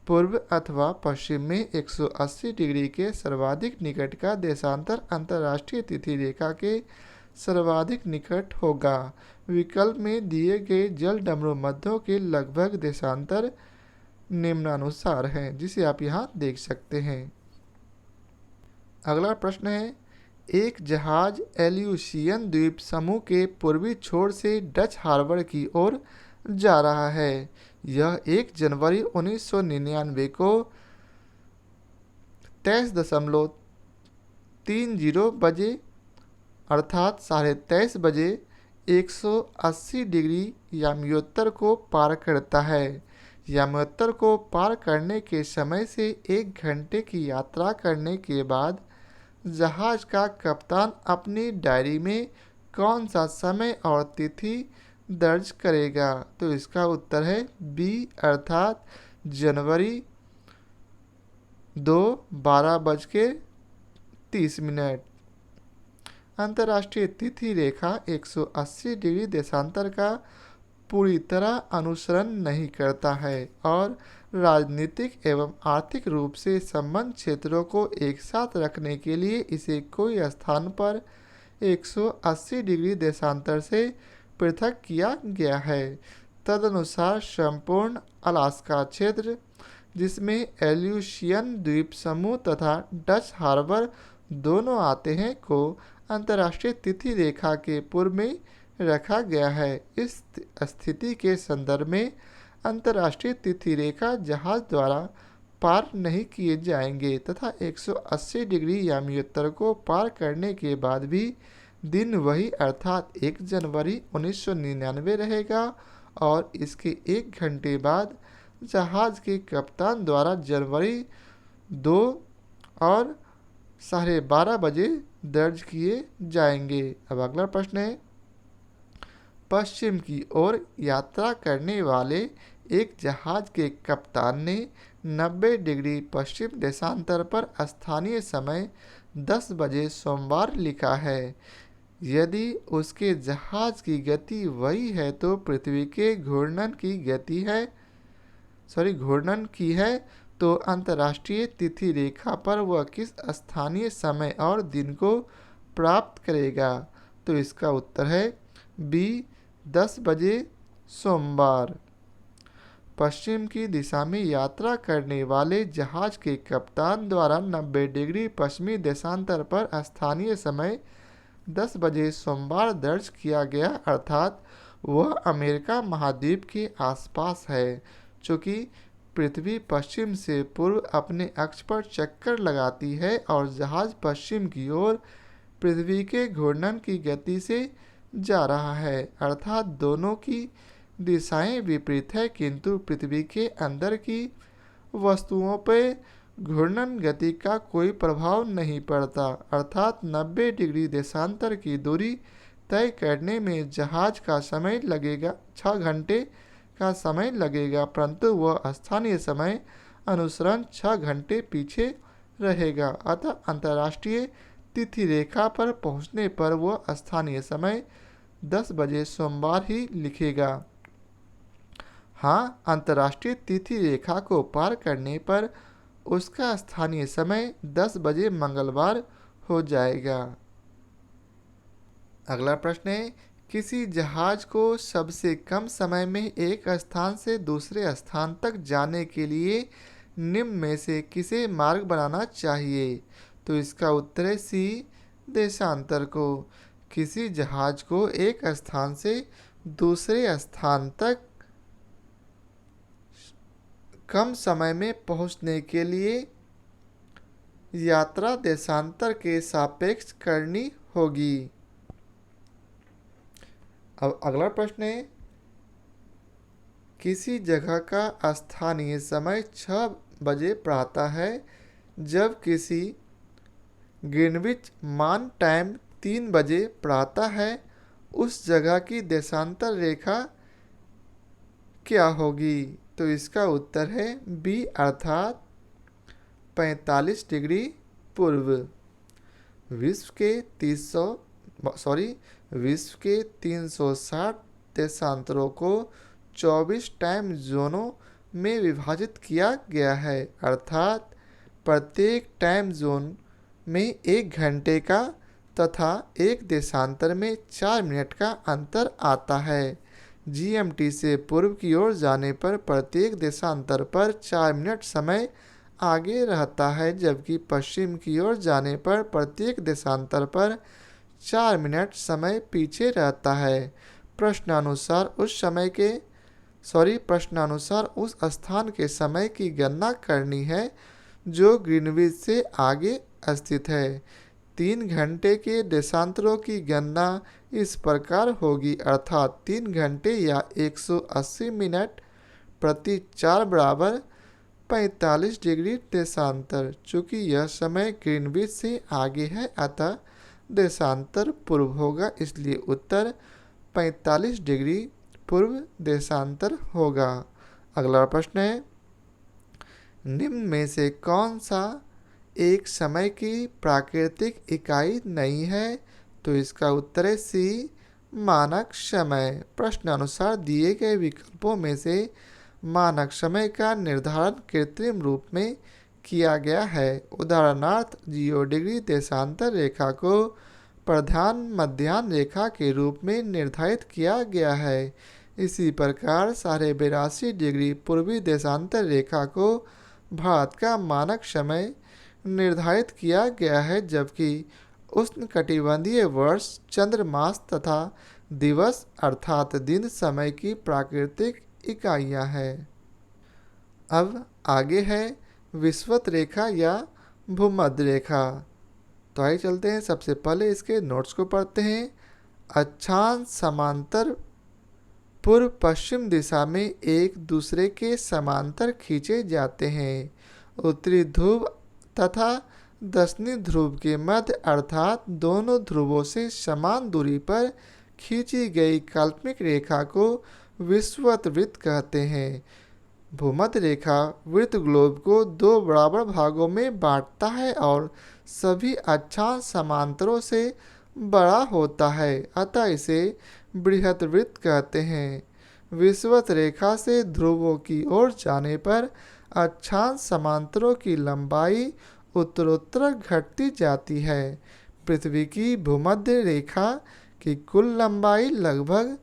पूर्व अथवा पश्चिम में 180 डिग्री के सर्वाधिक निकट का देशांतर अंतर्राष्ट्रीय तिथि रेखा के सर्वाधिक निकट होगा। विकल्प में दिए गए जल डमरू मध्यों के लगभग देशांतर निम्नानुसार हैं, जिसे आप यहाँ देख सकते हैं। अगला प्रश्न है, एक जहाज एल्यूशियन द्वीप समूह के पूर्वी छोर से डच हार्बर की ओर जा रहा है। यह 1 जनवरी 1999 को 23.30 बजे अर्थात 23:30 बजे 180 डिग्री याम्योत्तर को पार करता है। याम्योत्तर को पार करने के समय से 1 घंटे की यात्रा करने के बाद जहाज का कप्तान अपनी डायरी में कौन सा समय और तिथि दर्ज करेगा? तो इसका उत्तर है बी अर्थात जनवरी 2 12:30। अंतर्राष्ट्रीय तिथि रेखा 180 डिग्री देशांतर का पूरी तरह अनुसरण नहीं करता है और राजनीतिक एवं आर्थिक रूप से संबद्ध क्षेत्रों को एक साथ रखने के लिए इसे कोई स्थान पर 180 डिग्री देशांतर से पृथक किया गया है। तदनुसार संपूर्ण अलास्का क्षेत्र, जिसमें एल्यूशियन द्वीप समूह तथा डच हार्बर दोनों आते हैं, को अंतर्राष्ट्रीय तिथि रेखा के पूर्व में रखा गया है। इस स्थिति के संदर्भ में अंतर्राष्ट्रीय तिथि रेखा जहाज द्वारा पार नहीं किए जाएंगे तथा 180 डिग्री याम्योत्तर को पार करने के बाद भी दिन वही अर्थात 1 जनवरी 1999 रहेगा और इसके 1 घंटे बाद जहाज के कप्तान द्वारा जनवरी 2 और 12:30 बजे दर्ज किए जाएंगे। अब अगला प्रश्न है, पश्चिम की ओर यात्रा करने वाले एक जहाज के कप्तान ने 90 डिग्री पश्चिम देशांतर पर स्थानीय समय 10 बजे सोमवार लिखा है। यदि उसके जहाज की गति वही है तो पृथ्वी के घूर्णन की है तो अंतर्राष्ट्रीय तिथि रेखा पर वह किस स्थानीय समय और दिन को प्राप्त करेगा? तो इसका उत्तर है बी 10 बजे सोमवार। पश्चिम की दिशा में यात्रा करने वाले जहाज के कप्तान द्वारा 90 डिग्री पश्चिमी देशांतर पर स्थानीय समय 10 बजे सोमवार दर्ज किया गया अर्थात वह अमेरिका महाद्वीप के आसपास है। चूँकि पृथ्वी पश्चिम से पूर्व अपने अक्ष पर चक्कर लगाती है और जहाज पश्चिम की ओर पृथ्वी के घूर्णन की गति से जा रहा है अर्थात दोनों की दिशाएं विपरीत है, किंतु पृथ्वी के अंदर की वस्तुओं पर घूर्णन गति का कोई प्रभाव नहीं पड़ता अर्थात 90 डिग्री देशांतर की दूरी तय करने में जहाज का समय लगेगा 6 घंटे का समय लगेगा, परंतु वह स्थानीय समय अनुसरण 6 घंटे पीछे रहेगा। अतः अंतर्राष्ट्रीय तिथि रेखा पर पहुंचने पर वह स्थानीय समय 10 बजे सोमवार ही लिखेगा। हाँ, अंतर्राष्ट्रीय तिथि रेखा को पार करने पर उसका स्थानीय समय 10 बजे मंगलवार हो जाएगा। अगला प्रश्न है, किसी जहाज को सबसे कम समय में एक स्थान से दूसरे स्थान तक जाने के लिए निम्न में से किसे मार्ग बनाना चाहिए? तो इसका उत्तर है सी, देशांतर को। किसी जहाज को एक स्थान से दूसरे स्थान तक कम समय में पहुंचने के लिए यात्रा देशांतर के सापेक्ष करनी होगी। अब अगला प्रश्न है, किसी जगह का स्थानीय समय 6 बजे प्रातः है, जब किसी ग्रीनविच मान टाइम 3 बजे प्रातः है, उस जगह की देशांतर रेखा क्या होगी? तो इसका उत्तर है बी, अर्थात 45 डिग्री पूर्व। विश्व के 360 देशांतरों को 24 टाइम जोनों में विभाजित किया गया है, अर्थात प्रत्येक टाइम जोन में 1 घंटे का तथा एक देशांतर में 4 मिनट का अंतर आता है। जीएमटी से पूर्व की ओर जाने पर प्रत्येक देशांतर पर 4 मिनट समय आगे रहता है, जबकि पश्चिम की ओर जाने पर प्रत्येक देशांतर पर 4 मिनट समय पीछे रहता है। प्रश्नानुसार उस स्थान के समय की गणना करनी है जो ग्रीनविच से आगे स्थित है। 3 घंटे के देशांतरों की गणना इस प्रकार होगी, अर्थात 3 घंटे या 180 मिनट प्रति 4 बराबर 45 डिग्री देशांतर। चूँकि यह समय ग्रीनविच से आगे है, अतः देशांतर पूर्व होगा, इसलिए उत्तर 45 डिग्री पूर्व देशांतर होगा। अगला प्रश्न है, निम्न में से कौन सा एक समय की प्राकृतिक इकाई नहीं है? तो इसका उत्तर है सी, मानक समय। प्रश्नानुसार दिए गए विकल्पों में से मानक समय का निर्धारण कृत्रिम रूप में किया गया है। उदाहरणार्थ 0 डिग्री देशांतर रेखा को प्रधान मध्याह्न रेखा के रूप में निर्धारित किया गया है। इसी प्रकार 82.5 डिग्री पूर्वी देशांतर रेखा को भारत का मानक समय निर्धारित किया गया है, जबकि उष्णकटिबंधीय वर्ष, चंद्रमास तथा दिवस अर्थात दिन समय की प्राकृतिक इकाइयां हैं। अब आगे है विषुवत रेखा या भूमध्य रेखा। तो आइए चलते हैं, सबसे पहले इसके नोट्स को पढ़ते हैं। अक्षांश समांतर पूर्व पश्चिम दिशा में एक दूसरे के समांतर खींचे जाते हैं। उत्तरी ध्रुव तथा दक्षिणी ध्रुव के मध्य अर्थात दोनों ध्रुवों से समान दूरी पर खींची गई काल्पनिक रेखा को विषुवत वृत्त कहते हैं। भूमध्य रेखा वृत्त ग्लोब को 2 बराबर भागों में बांटता है और सभी अक्षांश समांतरों से बड़ा होता है, अतः इसे बृहत वृत्त कहते हैं। विषुवत रेखा से ध्रुवों की ओर जाने पर अक्षांश समांतरों की लंबाई उत्तरोत्तर घटती जाती है। पृथ्वी की भूमध्य रेखा की कुल लंबाई लगभग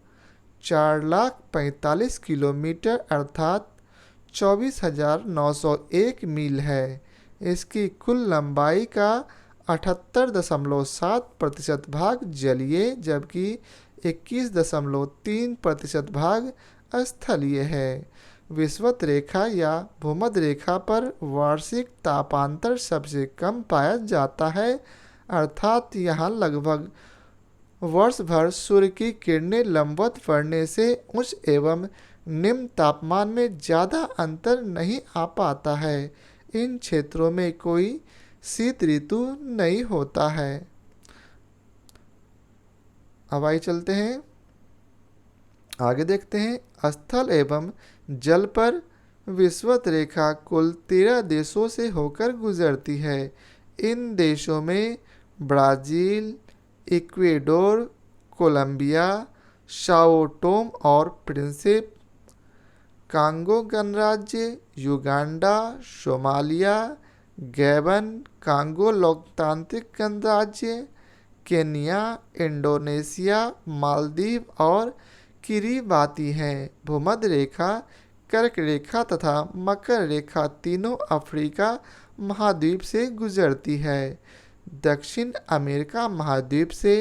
4,45,000 किलोमीटर अर्थात 24,901 मील है। इसकी कुल लंबाई का 78.7% भाग जलीय, जबकि 21.3% भाग स्थलीय है। विषुवत रेखा या भूमध्य रेखा पर वार्षिक तापांतर सबसे कम पाया जाता है, अर्थात यहाँ लगभग वर्ष भर सूर्य की किरणें लंबवत पड़ने से उच्च एवं निम्न तापमान में ज़्यादा अंतर नहीं आ पाता है। इन क्षेत्रों में कोई शीत ऋतु नहीं होता है। अब आइए चलते हैं, आगे देखते हैं। स्थल एवं जल पर विषुवत रेखा कुल 13 देशों से होकर गुजरती है। इन देशों में Brazil, Ecuador, Colombia, Sao Tome और प्रिंसिप, कांगो गणराज्य, युगांडा, सोमालिया, गैबन, कांगो लोकतांत्रिक गणराज्य, केन्या, इंडोनेशिया, मालदीव और किरिबाती हैं। भूमध्य रेखा कर्क रेखा तथा मकर रेखा तीनों अफ्रीका महाद्वीप से गुजरती है। दक्षिण अमेरिका महाद्वीप से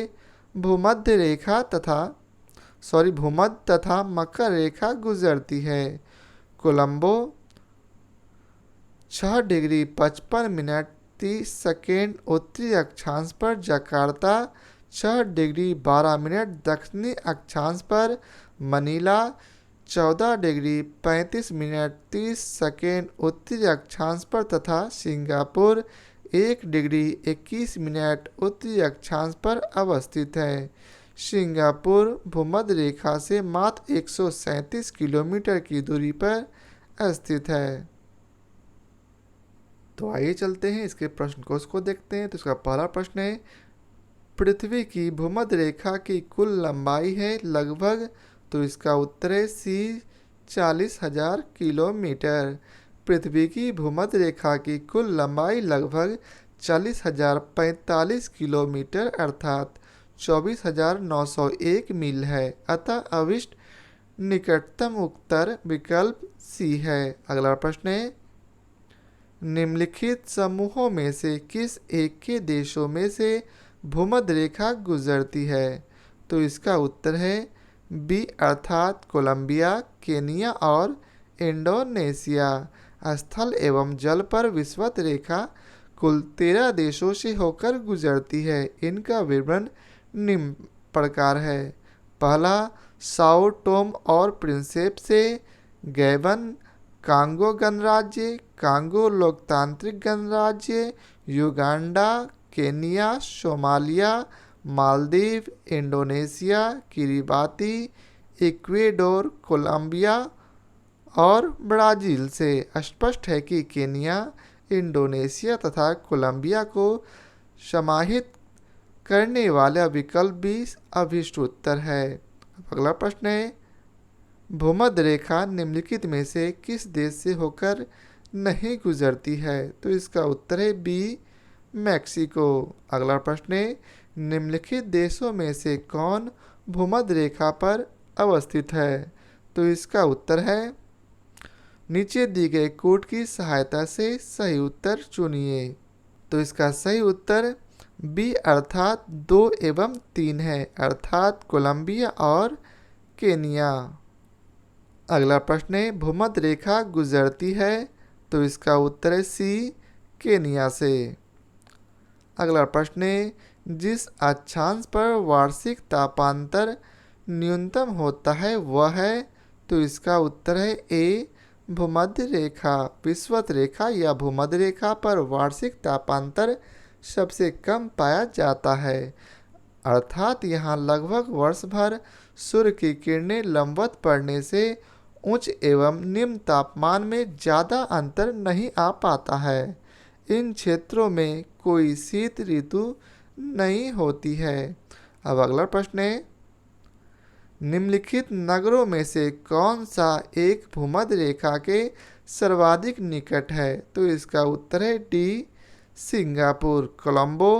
भूमध्य तथा मकर रेखा गुजरती है। कोलंबो 6 डिग्री 55 मिनट 30 सेकेंड उत्तरी अक्षांश पर, जकार्ता 6 डिग्री 12 मिनट दक्षिणी अक्षांश पर, मनीला 14 डिग्री 35 मिनट 30 सेकेंड उत्तरी अक्षांश पर तथा सिंगापुर 1 डिग्री 21 मिनट उत्तरी अक्षांश पर अवस्थित है। सिंगापुर भूमध्य रेखा से मात्र 137 किलोमीटर की दूरी पर स्थित है। तो आइए चलते हैं इसके प्रश्न कोश को देखते हैं। तो इसका पहला प्रश्न है, पृथ्वी की भूमध्य रेखा की कुल लंबाई है लगभग। तो इसका उत्तर है सी 40,000 किलोमीटर। पृथ्वी की भूमध्य रेखा की कुल लंबाई लगभग 40,045 किलोमीटर अर्थात 24,901 मील है। अतः अभिष्ट निकटतम उत्तर विकल्प सी है। अगला प्रश्न है, निम्नलिखित समूहों में से किस एक के देशों में से भूमध्य रेखा गुजरती है। तो इसका उत्तर है बी अर्थात कोलंबिया, केनिया और इंडोनेशिया। स्थल एवं जल पर विषुवत रेखा कुल 13 देशों से होकर गुजरती है। इनका विवरण निम्न प्रकार है। पहला, साओ टोम और प्रिंसिप से गैबन, कांगो गणराज्य, कांगो लोकतांत्रिक गणराज्य, Uganda, Kenya, Somalia, Maldives, Indonesia, Kiribati, Ecuador, Colombia और ब्राज़ील से। स्पष्ट है कि केनिया, इंडोनेशिया तथा कोलंबिया को समाहित करने वाला विकल्प भी अभिष्ट उत्तर है। अगला प्रश्न है, भूमध्य रेखा निम्नलिखित में से किस देश से होकर नहीं गुजरती है। तो इसका उत्तर है बी मैक्सिको। अगला प्रश्न है, निम्नलिखित देशों में से कौन भूमध्य रेखा पर अवस्थित है। तो इसका उत्तर है, नीचे दी गई कोड की सहायता से सही उत्तर चुनिए। तो इसका सही उत्तर बी अर्थात 2 एवं 3 है, अर्थात कोलंबिया और केनिया। अगला प्रश्न है, भूमध्य रेखा गुजरती है। तो इसका उत्तर है सी केनिया से। अगला प्रश्न है, जिस अक्षांश पर वार्षिक तापांतर न्यूनतम होता है वह है। तो इसका उत्तर है ए भूमध्य रेखा। विषुवत रेखा या भूमध्य रेखा पर वार्षिक तापांतर सबसे कम पाया जाता है, अर्थात यहाँ लगभग वर्ष भर सूर्य की किरणें लंबवत पड़ने से उच्च एवं निम्न तापमान में ज़्यादा अंतर नहीं आ पाता है। इन क्षेत्रों में कोई शीत ऋतु नहीं होती है। अब अगला प्रश्न है, निम्नलिखित नगरों में से कौन सा एक भूमध्य रेखा के सर्वाधिक निकट है। तो इसका उत्तर है D Singapore. Colombo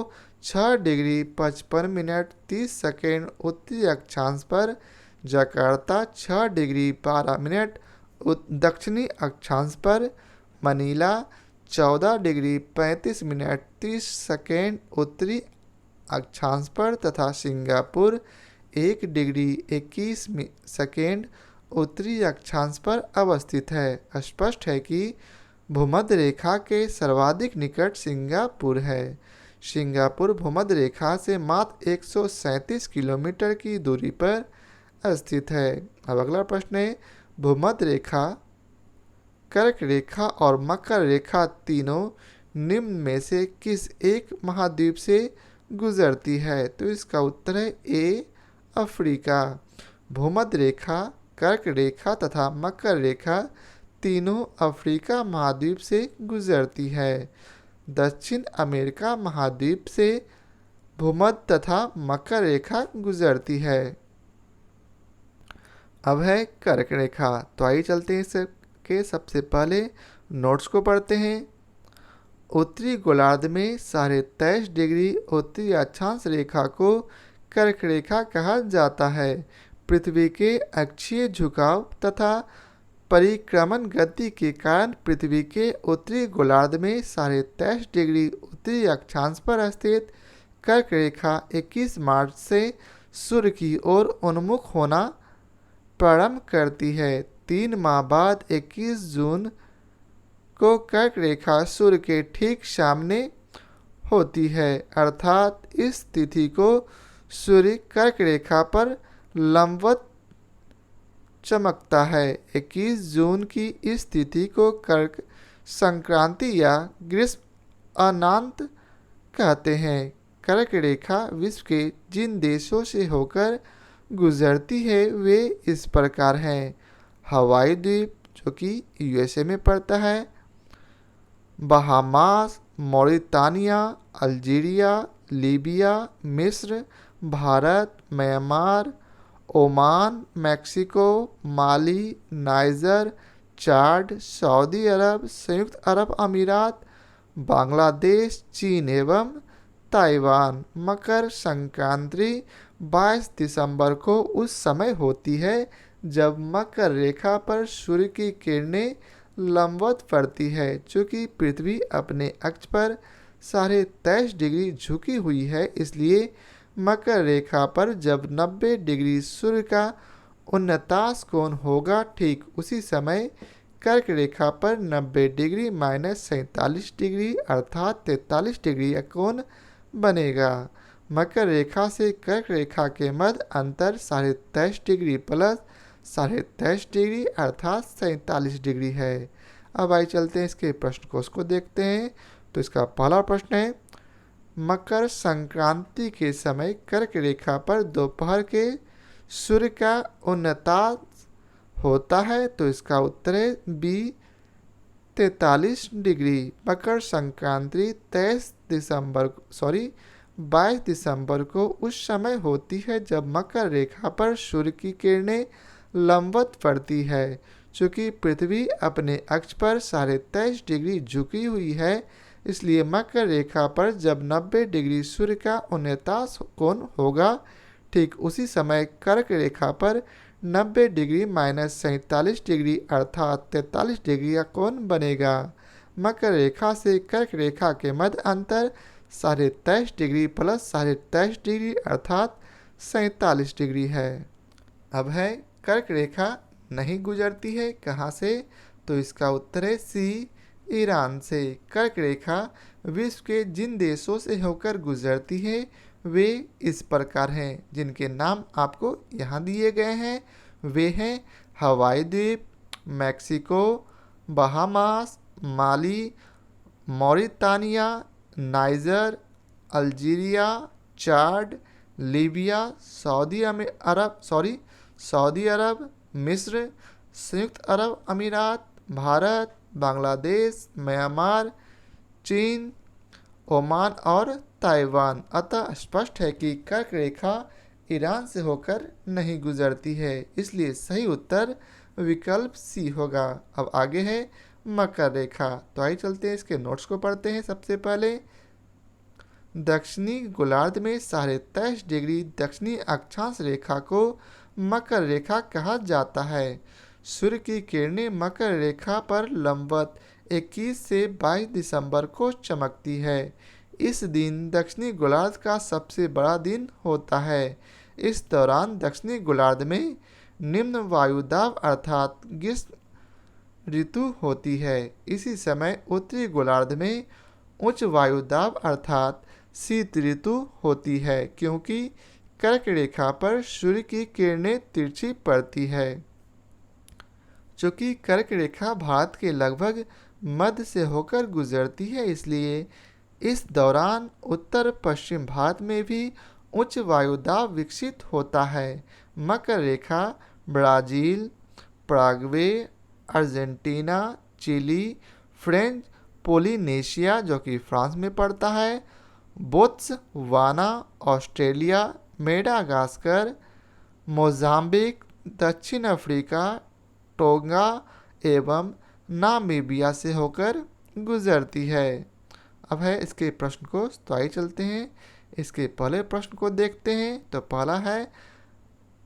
6 degree 55 minute 30 second उत्तरी अक्षांश पर, जकार्ता 6 डिग्री 12 मिनट दक्षिणी अक्षांश पर, मनीला 14 डिग्री 35 मिनट 30 सेकेंड उत्तरी अक्षांश पर तथा सिंगापुर 1 डिग्री 21 सेकेंड उत्तरी अक्षांश पर अवस्थित है। स्पष्ट है कि भूमध्य रेखा के सर्वाधिक निकट सिंगापुर है। सिंगापुर भूमध्य रेखा से मात्र 137 किलोमीटर की दूरी पर स्थित है। अब अगला प्रश्न है, भूमध्य रेखा, कर्क रेखा और मकर रेखा तीनों निम्न में से किस एक महाद्वीप से गुजरती है। तो इसका उत्तर है ए अफ्रीका। भूमध्य रेखा, कर्क रेखा तथा मकर रेखा तीनों अफ्रीका महाद्वीप से गुजरती है। दक्षिण अमेरिका महाद्वीप से भूमध्य तथा मकर रेखा गुजरती है। अब है कर्क रेखा। तो आइए चलते हैं इसके सबसे पहले नोट्स को पढ़ते हैं। उत्तरी गोलार्ध में 23.5 डिग्री उत्तरी अक्षांश रेखा को कर्क रेखा कहा जाता है। पृथ्वी के अक्षीय झुकाव तथा परिक्रमण गति के कारण पृथ्वी के उत्तरी गोलार्ध में 23.5 डिग्री उत्तरी अक्षांश पर स्थित कर्क रेखा 21 मार्च से सूर्य की ओर उन्मुख होना प्रारंभ करती है। 3 माह बाद 21 जून को कर्क रेखा सूर्य के ठीक सामने होती है, अर्थात इस तिथि को सूर्य कर्क रेखा पर लंबवत चमकता है। 21 जून की इस तिथि को कर्क संक्रांति या ग्रीष्म अनंत कहते हैं। कर्क रेखा विश्व के जिन देशों से होकर गुजरती है वे इस प्रकार हैं। हवाई द्वीप जो कि यूएसए में पड़ता है, बहामास, मॉरिटानिया, अल्जीरिया, लीबिया, मिस्र, भारत, म्यांमार, ओमान, मैक्सिको, माली, नाइजर, चाड, सऊदी अरब, संयुक्त अरब अमीरात, बांग्लादेश, चीन एवं ताइवान। मकर संक्रांति 22 दिसंबर को उस समय होती है जब मकर रेखा पर सूर्य की किरणें लंबवत पड़ती है, चूँकि पृथ्वी अपने अक्ष पर 23.5 डिग्री झुकी हुई है, इसलिए मकर रेखा पर जब 90 डिग्री सूर्य का 49 कोण होगा, ठीक उसी समय कर्क रेखा पर 90 डिग्री माइनस 47 डिग्री अर्थात 43 डिग्री का कोण बनेगा। मकर रेखा से कर्क रेखा के मध्य अंतर 23.5 डिग्री प्लस 23.5 डिग्री अर्थात 47 डिग्री है। अब आइए चलते हैं इसके प्रश्न कोश को देखते हैं। तो इसका पहला प्रश्न है, मकर संक्रांति के समय कर्क रेखा पर दोपहर के सूर्य का 49 होता है, तो इसका उत्तर है बी 43 डिग्री। मकर संक्रांति 22 दिसंबर को उस समय होती है जब मकर रेखा पर सूर्य की किरणें लंबवत पड़ती है। चूँकि पृथ्वी अपने अक्ष पर 23.5 डिग्री झुकी हुई है, इसलिए मकर रेखा पर जब 90 डिग्री सूर्य का 49 कोण होगा, ठीक उसी समय कर्क रेखा पर 90 डिग्री माइनस 47 डिग्री अर्थात 43 डिग्री का कोण बनेगा। मकर रेखा से कर्क रेखा के मध्य अंतर 23.5 डिग्री प्लस 23.5 डिग्री अर्थात 47 डिग्री है। अब है कर्क रेखा नहीं गुजरती है कहाँ से, तो इसका उत्तर है सी ईरान से। कर्क रेखा विश्व के जिन देशों से होकर गुजरती है वे इस प्रकार हैं, जिनके नाम आपको यहाँ दिए गए हैं। वे हैं हवाई द्वीप, मैक्सिको, बहामास, माली, मॉरिटानिया, नाइजर, अल्जीरिया, चाड, लीबिया, सऊदी अरब, मिस्र, संयुक्त अरब अमीरात, भारत, बांग्लादेश, म्यांमार, चीन, ओमान और ताइवान। अतः स्पष्ट है कि कर्क रेखा ईरान से होकर नहीं गुजरती है, इसलिए सही उत्तर विकल्प सी होगा। अब आगे है मकर रेखा। तो आइए चलते हैं इसके नोट्स को पढ़ते हैं। सबसे पहले, दक्षिणी गोलार्ध में 23.5 डिग्री दक्षिणी अक्षांश रेखा को मकर रेखा कहा जाता है। सूर्य की किरणें मकर रेखा पर लंबवत 21 से 22 दिसंबर को चमकती है। इस दिन दक्षिणी गोलार्ध का सबसे बड़ा दिन होता है। इस दौरान दक्षिणी गोलार्ध में निम्न वायुदाब अर्थात ग्रीष्म ऋतु होती है। इसी समय उत्तरी गोलार्ध में उच्च वायुदाब अर्थात शीत ऋतु होती है, क्योंकि कर्क रेखा पर सूर्य की किरणें तिरछी पड़ती है। चूँकि कर्क रेखा भारत के लगभग मध्य से होकर गुजरती है, इसलिए इस दौरान उत्तर पश्चिम भारत में भी उच्च वायुदाब विकसित होता है। मकर रेखा Brazil, Paraguay, Argentina, Chile, French Polynesia जो कि फ्रांस में पड़ता है, बोत्सवाना, ऑस्ट्रेलिया, मेडागास्कर, मोजाम्बिक, दक्षिण अफ्रीका, टोंगा एवं नामीबिया से होकर गुजरती है। अब है इसके प्रश्न को, तो आइए चलते हैं इसके पहले प्रश्न को देखते हैं। तो पहला है,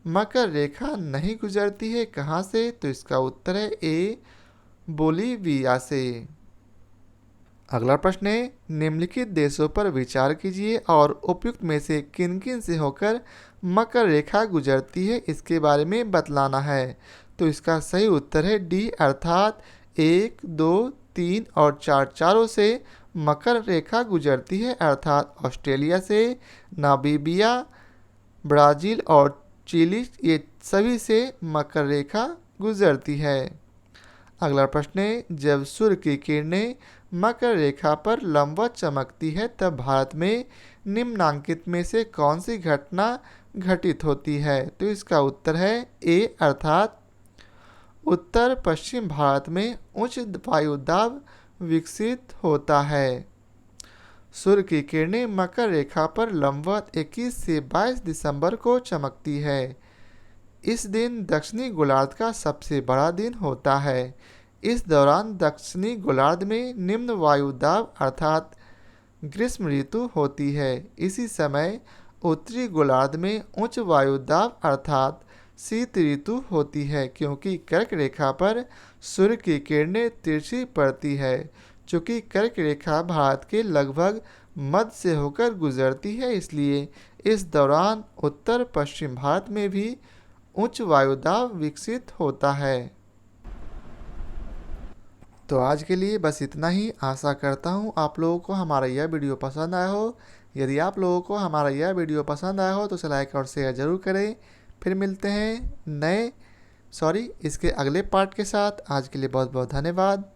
मकर रेखा नहीं गुजरती है कहाँ से? तो इसका उत्तर है ए, बोलीविया से। अगला प्रश्न है, निम्नलिखित देशों पर विचार कीजिए और उपयुक्त में से किन किन से होकर मकर रेखा गुजरती है इसके बारे में बतलाना है। तो इसका सही उत्तर है डी, अर्थात 1, 2, 3 और 4 चारों से मकर रेखा गुजरती है, अर्थात ऑस्ट्रेलिया से, नामीबिया, ब्राज़ील और चिली, ये सभी से मकर रेखा गुजरती है। अगला प्रश्न है, जब सूर्य की किरणें मकर रेखा पर लंबवत चमकती है तब भारत में निम्नांकित में से कौन सी घटना घटित होती है? तो इसका उत्तर है ए, अर्थात उत्तर पश्चिम भारत में उच्च वायुदाब विकसित होता है। सूर्य की किरणें मकर रेखा पर लंबवत 21 से 22 दिसंबर को चमकती है। इस दिन दक्षिणी गोलार्ध का सबसे बड़ा दिन होता है। इस दौरान दक्षिणी गोलार्ध में निम्न वायुदाब अर्थात ग्रीष्म ऋतु होती है। इसी समय उत्तरी गोलार्ध में उच्च वायुदाब अर्थात शीत ऋतु होती है, क्योंकि कर्क रेखा पर सूर्य की किरणें तिरछी पड़ती है। चूँकि कर्क रेखा भारत के लगभग मध्य से होकर गुजरती है, इसलिए इस दौरान उत्तर पश्चिम भारत में भी उच्च वायुदाब विकसित होता है। तो आज के लिए बस इतना ही। आशा करता हूँ आप लोगों को हमारा यह वीडियो पसंद आया हो। यदि आप लोगों को हमारा यह वीडियो पसंद आया हो तो इसे लाइक और शेयर ज़रूर करें। फिर मिलते हैं इसके अगले पार्ट के साथ। आज के लिए बहुत बहुत धन्यवाद।